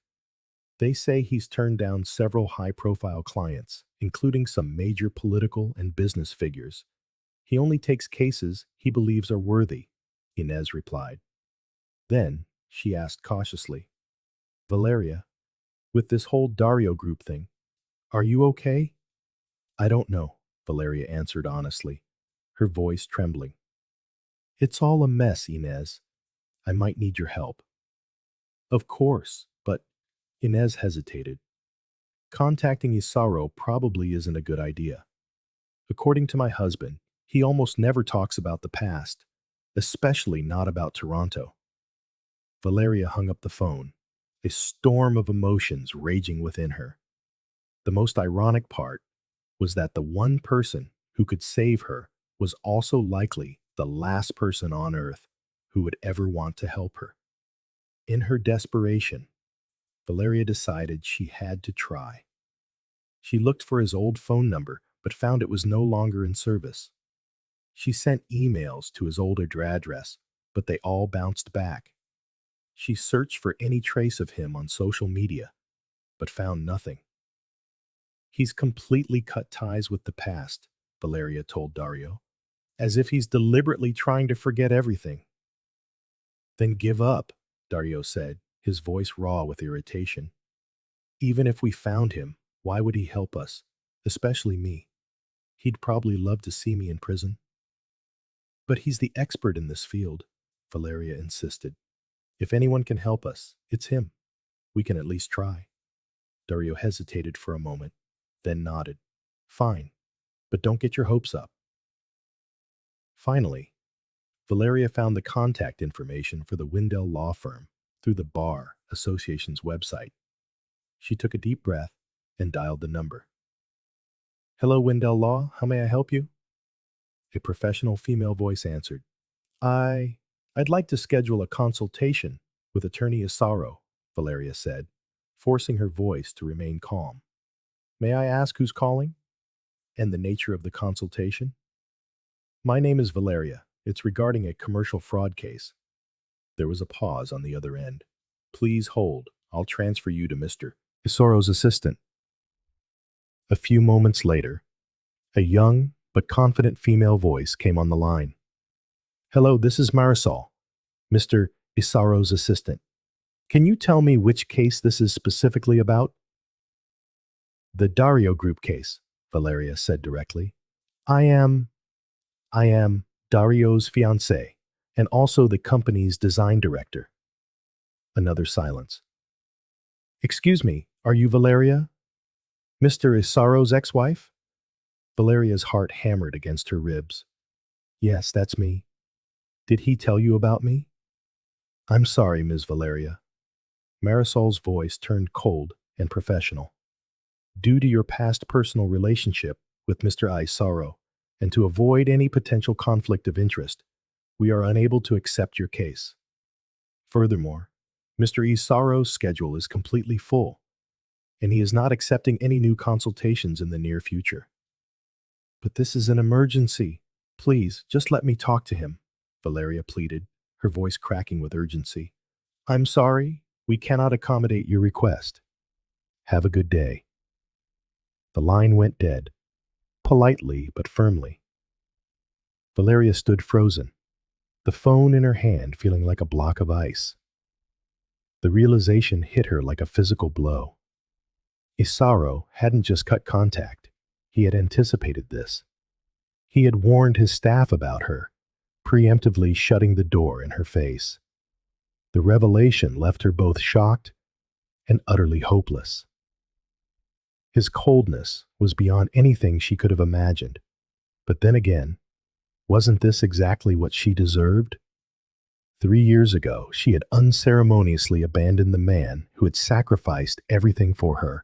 They say he's turned down several high-profile clients, including some major political and business figures. He only takes cases he believes are worthy, Ines replied. Then she asked cautiously, Valeria, with this whole Dario Group thing, are you okay? I don't know, Valeria answered honestly, her voice trembling. It's all a mess, Ines. I might need your help. Of course, but Ines hesitated. Contacting Isauro probably isn't a good idea. According to my husband, he almost never talks about the past, especially not about Toronto. Valeria hung up the phone, a storm of emotions raging within her. The most ironic part was that the one person who could save her was also likely the last person on earth who would ever want to help her. In her desperation, Valeria decided she had to try. She looked for his old phone number, but found it was no longer in service. She sent emails to his old address, but they all bounced back. She searched for any trace of him on social media, but found nothing. He's completely cut ties with the past, Valeria told Dario, as if he's deliberately trying to forget everything. Then give up, Dario said, his voice raw with irritation. Even if we found him, why would he help us, especially me? He'd probably love to see me in prison. But he's the expert in this field, Valeria insisted. If anyone can help us, it's him. We can at least try. Dario hesitated for a moment, then nodded. Fine, but don't get your hopes up. Finally, Valeria found the contact information for the Wendell Law Firm through the Bar Association's website. She took a deep breath and dialed the number. Hello, Wendell Law, how may I help you? A professional female voice answered. I'd like to schedule a consultation With attorney Isauro, Valeria said, forcing her voice to remain calm. May I ask who's calling? And the nature of the consultation? My name is Valeria. It's regarding a commercial fraud case. There was a pause on the other end. Please hold. I'll transfer you to Mr. Isauro's assistant. A few moments later, a young but confident female voice came on the line. Hello, this is Marisol, Mr. Isauro's assistant. Can you tell me which case this is specifically about? The Dario Group case, Valeria said directly. I am Dario's fiancé, and also the company's design director. Another silence. Excuse me, are you Valeria? Mr. Isauro's ex-wife? Valeria's heart hammered against her ribs. Yes, that's me. Did he tell you about me? I'm sorry, Ms. Valeria. Marisol's voice turned cold and professional. Due to your past personal relationship with Mr. Isauro, and to avoid any potential conflict of interest, we are unable to accept your case. Furthermore, Mr. Isauro's schedule is completely full, and he is not accepting any new consultations in the near future. But this is an emergency. Please, just let me talk to him, Valeria pleaded, her voice cracking with urgency. I'm sorry, we cannot accommodate your request. Have a good day. The line went dead, politely but firmly. Valeria stood frozen, the phone in her hand feeling like a block of ice. The realization hit her like a physical blow. Isauro hadn't just cut contact, he had anticipated this. He had warned his staff about her, preemptively shutting the door in her face. The revelation left her both shocked and utterly hopeless. His coldness was beyond anything she could have imagined. But then again, wasn't this exactly what she deserved? 3 years ago, she had unceremoniously abandoned the man who had sacrificed everything for her,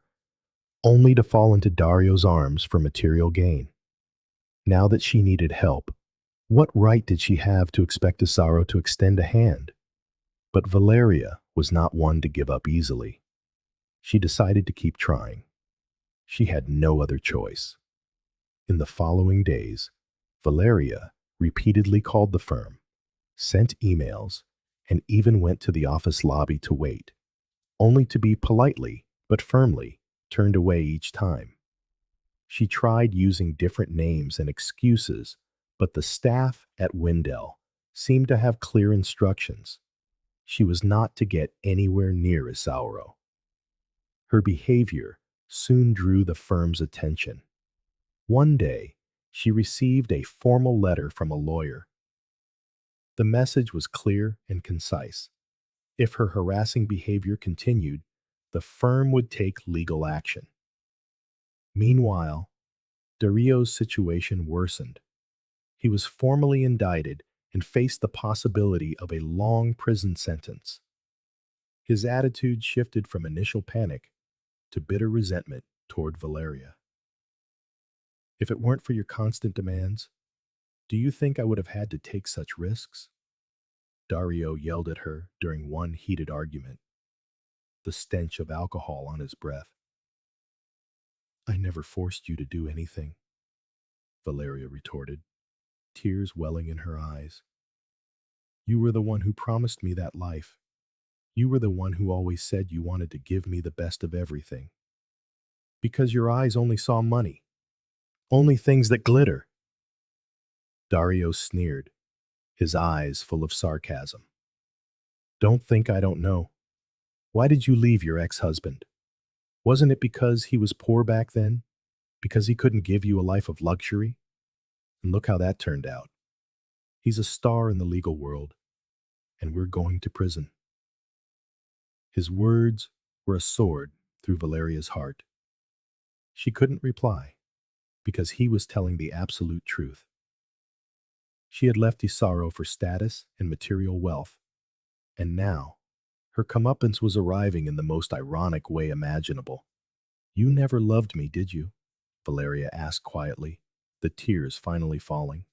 only to fall into Dario's arms for material gain. Now that she needed help, what right did she have to expect Isauro to extend a hand? But Valeria was not one to give up easily. She decided to keep trying. She had no other choice. In the following days, Valeria repeatedly called the firm, sent emails, and even went to the office lobby to wait, only to be politely but firmly turned away each time. She tried using different names and excuses, but the staff at Wendell seemed to have clear instructions. She was not to get anywhere near Isauro. Her behavior soon drew the firm's attention. One day, she received a formal letter from a lawyer. The message was clear and concise. If her harassing behavior continued, the firm would take legal action. Meanwhile, Dario's situation worsened. He was formally indicted and faced the possibility of a long prison sentence. His attitude shifted from initial panic to bitter resentment toward Valeria. If it weren't for your constant demands, do you think I would have had to take such risks? Dario yelled at her during one heated argument, the stench of alcohol on his breath. I never forced you to do anything, Valeria retorted, tears welling in her eyes. You were the one who promised me that life. You were the one who always said you wanted to give me the best of everything. Because your eyes only saw money, only things that glitter. Dario sneered, his eyes full of sarcasm. Don't think I don't know. Why did you leave your ex-husband? Wasn't it because he was poor back then? Because he couldn't give you a life of luxury? And look how that turned out. He's a star in the legal world, and we're going to prison. His words were a sword through Valeria's heart. She couldn't reply, because he was telling the absolute truth. She had left Isauro for status and material wealth, and now her comeuppance was arriving in the most ironic way imaginable. You never loved me, did you? Valeria asked quietly, the tears finally falling.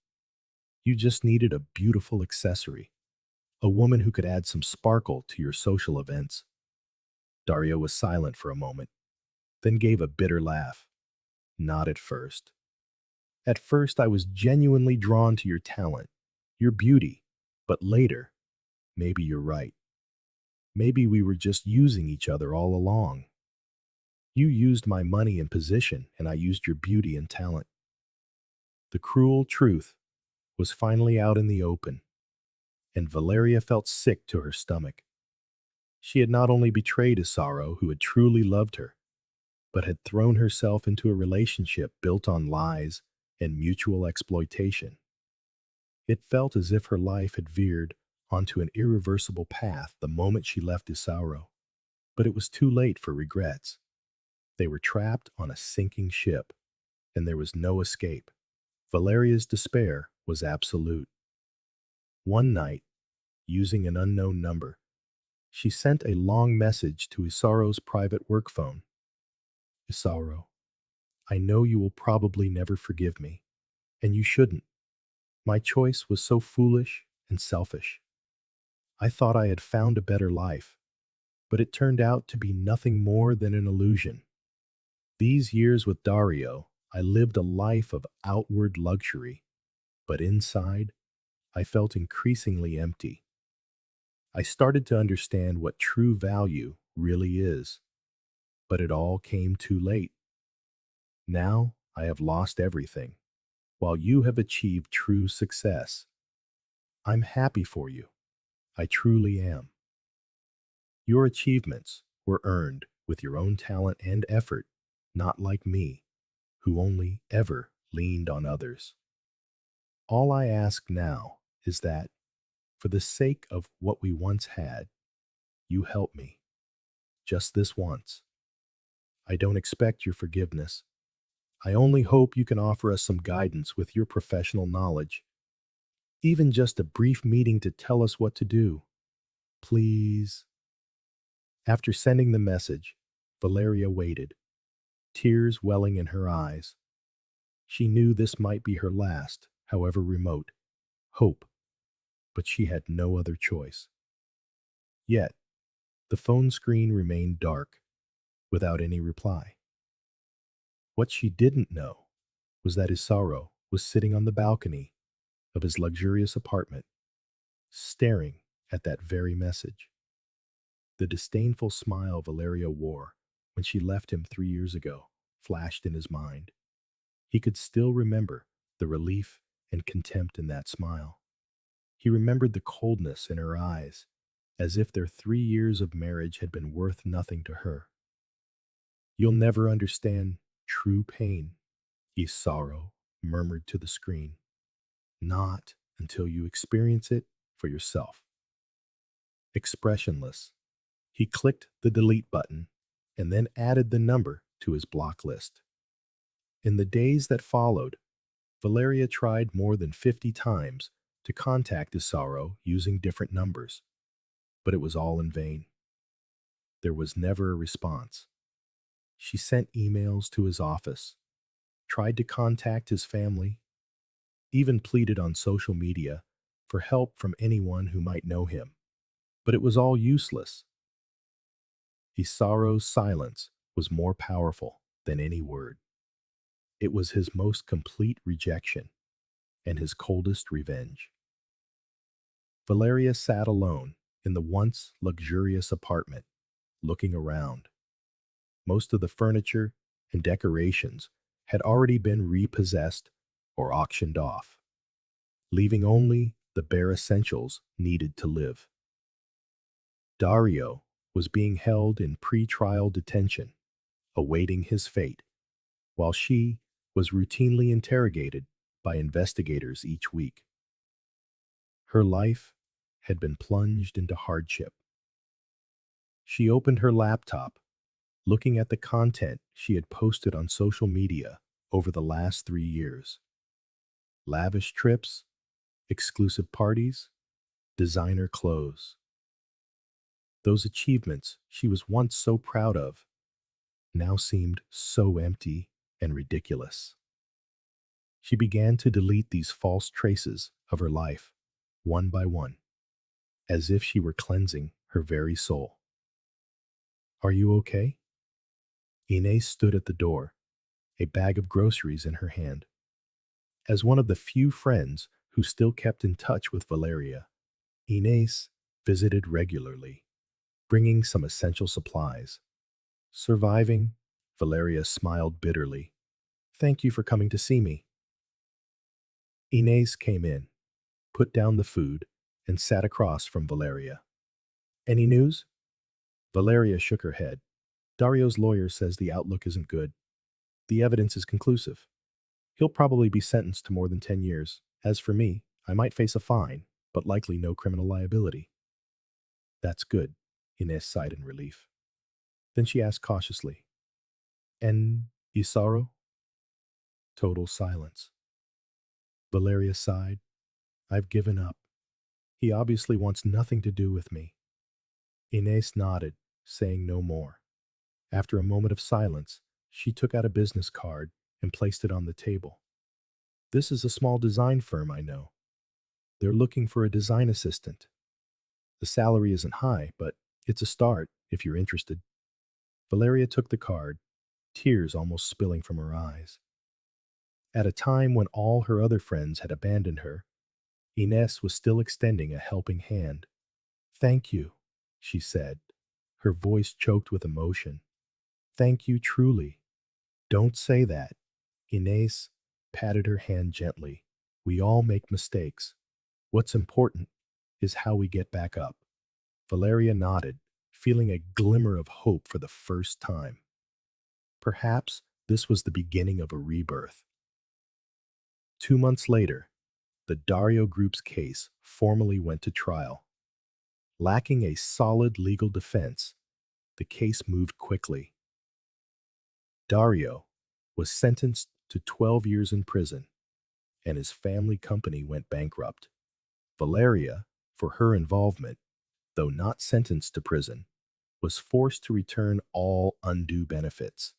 You just needed a beautiful accessory. a woman who could add some sparkle to your social events. Dario was silent for a moment, then gave a bitter laugh. Not at first. At first, I was genuinely drawn to your talent, your beauty, but later, maybe you're right. Maybe we were just using each other all along. You used my money and position, and I used your beauty and talent. The cruel truth was finally out in the open, and Valeria felt sick to her stomach. She had not only betrayed Isauro, who had truly loved her, but had thrown herself into a relationship built on lies and mutual exploitation. It felt as if her life had veered onto an irreversible path the moment she left Isauro. But it was too late for regrets. They were trapped on a sinking ship, and there was no escape. Valeria's despair was absolute. One night, using an unknown number, she sent a long message to Isauro's private work phone. Isauro, I know you will probably never forgive me, and you shouldn't. My choice was so foolish and selfish. I thought I had found a better life, but it turned out to be nothing more than an illusion. These years with Dario, I lived a life of outward luxury, but inside, I felt increasingly empty. I started to understand what true value really is, but it all came too late. Now I have lost everything, while you have achieved true success. I'm happy for you. I truly am. Your achievements were earned with your own talent and effort, not like me, who only ever leaned on others. All I ask now is that, for the sake of what we once had, you help me, just this once. I don't expect your forgiveness. I only hope you can offer us some guidance with your professional knowledge, even just a brief meeting to tell us what to do. Please. After sending the message, Valeria waited, tears welling in her eyes. She knew this might be her last, however remote, hope, but she had no other choice. Yet, the phone screen remained dark, without any reply. What she didn't know was that Isauro was sitting on the balcony of his luxurious apartment, staring at that very message. The disdainful smile Valeria wore when she left him 3 years ago flashed in his mind. He could still remember the relief and contempt in that smile. He remembered the coldness in her eyes, as if their 3 years of marriage had been worth nothing to her. You'll never understand true pain, Isauro murmured to the screen. Not until you experience it for yourself. Expressionless, he clicked the delete button and then added the number to his block list. In the days that followed, Valeria tried more than 50 times to contact Isauro using different numbers, but it was all in vain. There was never a response. She sent emails to his office, tried to contact his family, even pleaded on social media for help from anyone who might know him. But it was all useless. Isauro's silence was more powerful than any word. It was his most complete rejection and his coldest revenge. Valeria sat alone in the once luxurious apartment, looking around. Most of the furniture and decorations had already been repossessed or auctioned off, leaving only the bare essentials needed to live. Dario was being held in pre-trial detention, awaiting his fate, while she was routinely interrogated by investigators each week. Her life had been plunged into hardship. She opened her laptop, looking at the content she had posted on social media over the last 3 years. Lavish trips, exclusive parties, designer clothes. Those achievements she was once so proud of now seemed so empty and ridiculous. She began to delete these false traces of her life, one by one. as if she were cleansing her very soul. Are you okay? Inez stood at the door, a bag of groceries in her hand. As one of the few friends who still kept in touch with Valeria, Inez visited regularly, bringing some essential supplies. Surviving, Valeria smiled bitterly. Thank you for coming to see me. Inez came in, put down the food, and sat across from Valeria. Any news? Valeria shook her head. Dario's lawyer says the outlook isn't good. The evidence is conclusive. He'll probably be sentenced to more than 10 years. As for me, I might face a fine, but likely no criminal liability. That's good, Inez sighed in relief. Then she asked cautiously, And Isauro? Total silence. Valeria sighed. I've given up. He obviously wants nothing to do with me. Inez nodded, saying no more. After a moment of silence, she took out a business card and placed it on the table. This is a small design firm I know. They're looking for a design assistant. The salary isn't high, but it's a start if you're interested. Valeria took the card, tears almost spilling from her eyes. At a time when all her other friends had abandoned her, Inez was still extending a helping hand. Thank you, she said, her voice choked with emotion. Thank you truly. Don't say that. Inez patted her hand gently. We all make mistakes. What's important is how we get back up. Valeria nodded, feeling a glimmer of hope for the first time. Perhaps this was the beginning of a rebirth. 2 months later, the Dario Group's case formally went to trial. Lacking a solid legal defense, the case moved quickly. Dario was sentenced to 12 years in prison, and his family company went bankrupt. Valeria, for her involvement, though not sentenced to prison, was forced to return all undue benefits,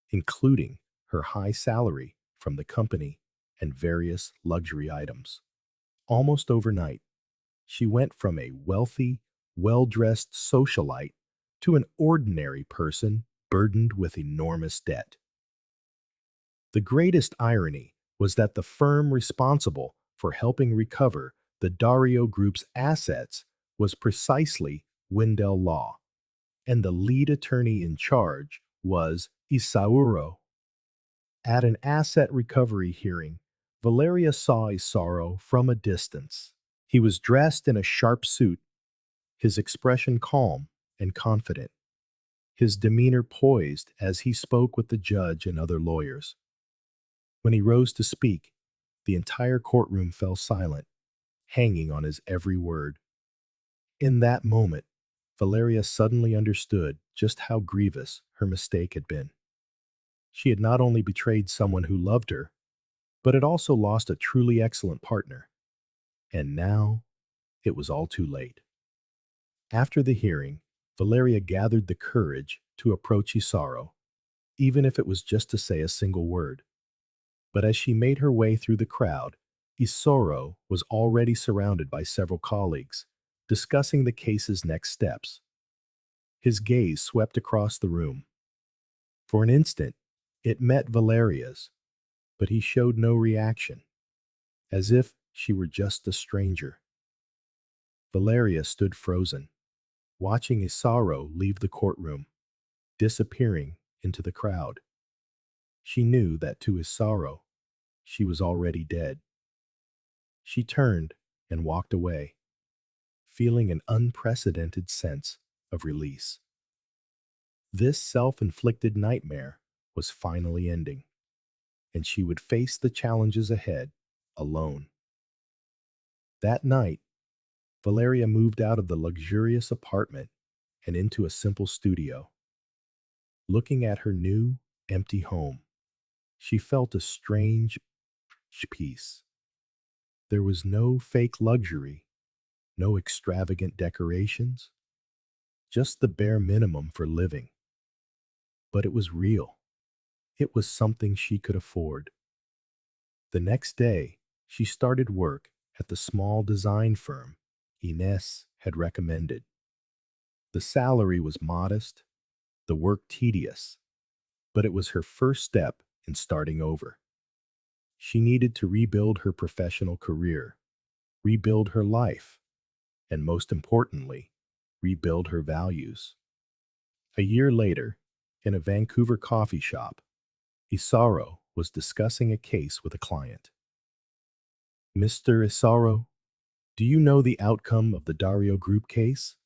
including her high salary from the company and various luxury items. Almost overnight, she went from a wealthy, well-dressed socialite to an ordinary person burdened with enormous debt. The greatest irony was that the firm responsible for helping recover the Dario Group's assets was precisely Wendell Law, and the lead attorney in charge was Isauro. At an asset recovery hearing, Valeria saw Isauro from a distance. He was dressed in a sharp suit, his expression calm and confident, his demeanor poised as he spoke with the judge and other lawyers. When he rose to speak, the entire courtroom fell silent, hanging on his every word. In that moment, Valeria suddenly understood just how grievous her mistake had been. She had not only betrayed someone who loved her, but had also lost a truly excellent partner. And now, it was all too late. After the hearing, Valeria gathered the courage to approach Isauro, even if it was just to say a single word. But as she made her way through the crowd, Isauro was already surrounded by several colleagues, discussing the case's next steps. His gaze swept across the room. For an instant, it met Valeria's, but he showed no reaction, as if she were just a stranger. Valeria stood frozen, watching Isauro leave the courtroom, disappearing into the crowd. She knew that to Isauro, she was already dead. She turned and walked away, feeling an unprecedented sense of release. This self-inflicted nightmare was finally ending, and she would face the challenges ahead alone. That night, Valeria moved out of the luxurious apartment and into a simple studio. Looking at her new, empty home, she felt a strange peace. There was no fake luxury, no extravagant decorations, just the bare minimum for living. But it was real. It was something she could afford. The next day, she started work at the small design firm Inez had recommended. The salary was modest, the work tedious, but it was her first step in starting over. She needed to rebuild her professional career, rebuild her life, and most importantly, rebuild her values. A year later, in a Vancouver coffee shop, Isauro was discussing a case with a client. "Mr. Isauro, do you know the outcome of the Dario Group case?"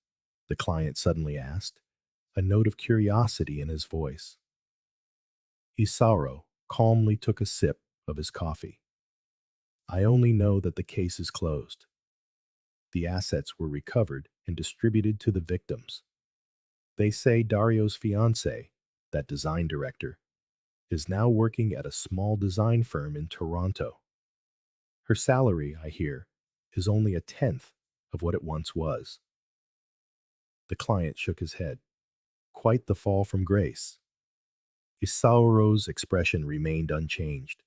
the client suddenly asked, a note of curiosity in his voice. Isauro calmly took a sip of his coffee. "I only know that the case is closed. The assets were recovered and distributed to the victims. They say Dario's fiancée, that design director, is now working at a small design firm in Toronto. Her salary, I hear, is only a tenth of what it once was." The client shook his head. Quite the fall from grace. Isauro's expression remained unchanged.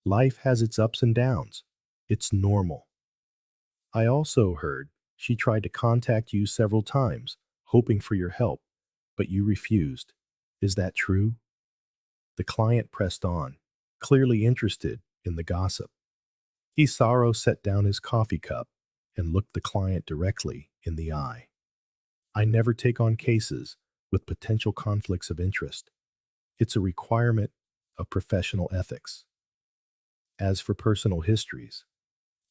"Life has its ups and downs. It's normal. I also heard she tried to contact you several times, hoping for your help, but you refused. Is that true?" The client pressed on, clearly interested in the gossip. Isauro set down his coffee cup and looked the client directly in the eye. "I never take on cases with potential conflicts of interest. It's a requirement of professional ethics. As for personal histories,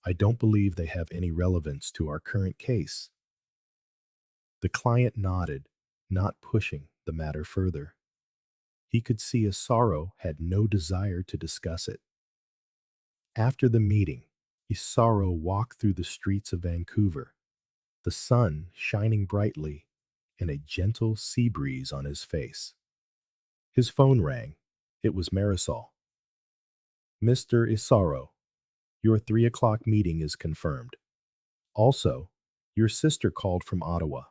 I don't believe they have any relevance to our current case." The client nodded, not pushing the matter further. He could see Isauro had no desire to discuss it. After the meeting, Isauro walked through the streets of Vancouver, the sun shining brightly and a gentle sea breeze on his face. His phone rang. It was Marisol. "Mr. Isauro, your 3 o'clock meeting is confirmed. Also, your sister called from Ottawa.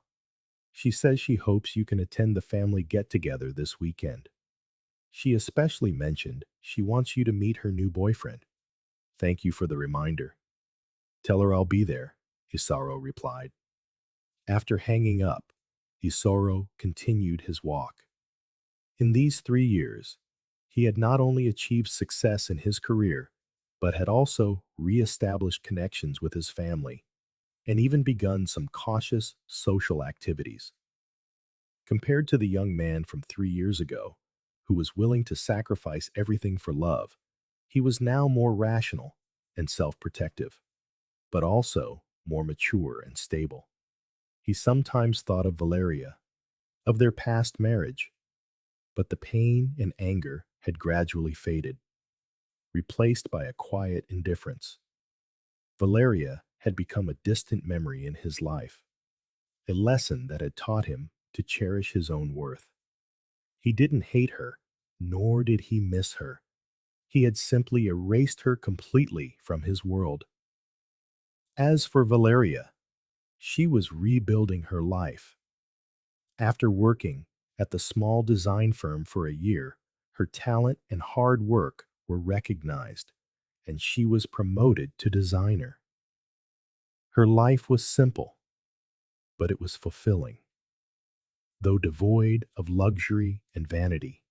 She says she hopes you can attend the family get-together this weekend. She especially mentioned she wants you to meet her new boyfriend. Thank you for the reminder." "Tell her I'll be there," Isauro replied. After hanging up, Isauro continued his walk. In these 3 years, he had not only achieved success in his career, but had also re-established connections with his family and even begun some cautious social activities. Compared to the young man from 3 years ago, who was willing to sacrifice everything for love, he was now more rational and self-protective, but also more mature and stable. He sometimes thought of Valeria, of their past marriage, but the pain and anger had gradually faded, replaced by a quiet indifference. Valeria had become a distant memory in his life, a lesson that had taught him to cherish his own worth. He didn't hate her, nor did he miss her. He had simply erased her completely from his world. As for Valeria, she was rebuilding her life. After working at the small design firm for a year, her talent and hard work were recognized, and she was promoted to designer. Her life was simple, but it was fulfilling. Though devoid of luxury and vanity,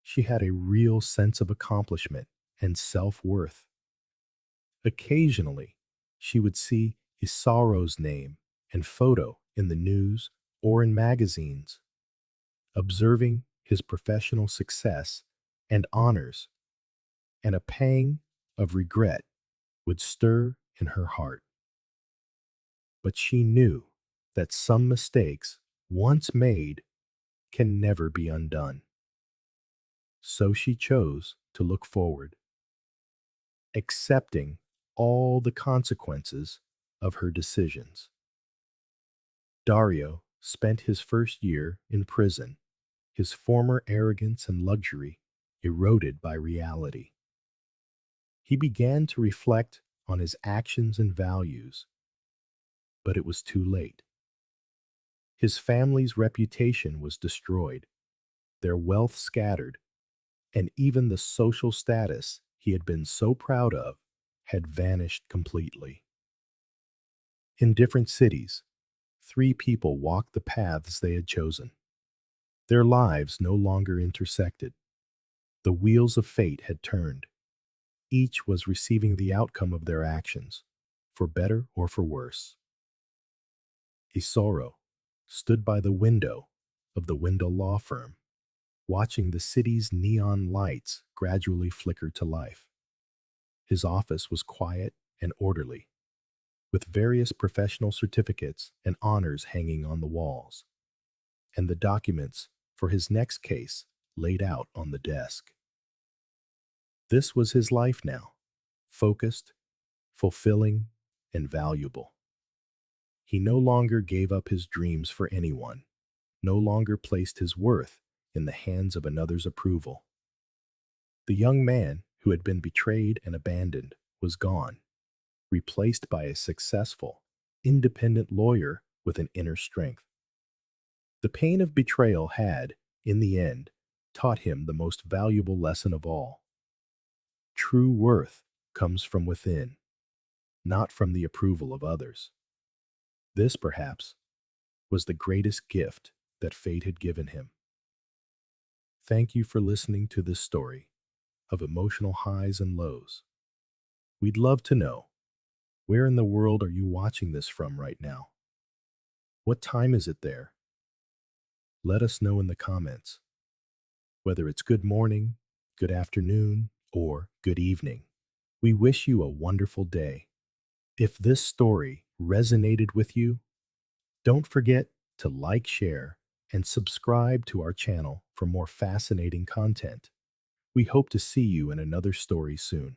she had a real sense of accomplishment and self-worth. Occasionally, she would see Isauro's name and photo in the news or in magazines. Observing his professional success and honors, and a pang of regret would stir in her heart. But she knew that some mistakes, once made, can never be undone. So she chose to look forward, accepting all the consequences of her decisions. Dario spent his first year in prison, his former arrogance and luxury eroded by reality. He began to reflect on his actions and values, but it was too late. His family's reputation was destroyed, their wealth scattered, and even the social status he had been so proud of had vanished completely. In different cities, Three people walked the paths they had chosen. Their lives no longer intersected. The wheels of fate had turned. Each was receiving the outcome of their actions, for better or for worse. Isauro stood by the window of the window law firm, watching the city's neon lights gradually flicker to life. His office was quiet and orderly, with various professional certificates and honors hanging on the walls, and the documents for his next case laid out on the desk. This was his life now, focused, fulfilling, and valuable. He no longer gave up his dreams for anyone, no longer placed his worth in the hands of another's approval. The young man who had been betrayed and abandoned was gone, replaced by a successful, independent lawyer with an inner strength. The pain of betrayal had, in the end, taught him the most valuable lesson of all. True worth comes from within, not from the approval of others. This, perhaps, was the greatest gift that fate had given him. Thank you for listening to this story of emotional highs and lows. We'd love to know, where in the world are you watching this from right now? What time is it there? Let us know in the comments, whether it's good morning, good afternoon, or good evening. We wish you a wonderful day. If this story resonated with you, don't forget to like, share, and subscribe to our channel for more fascinating content. We hope to see you in another story soon.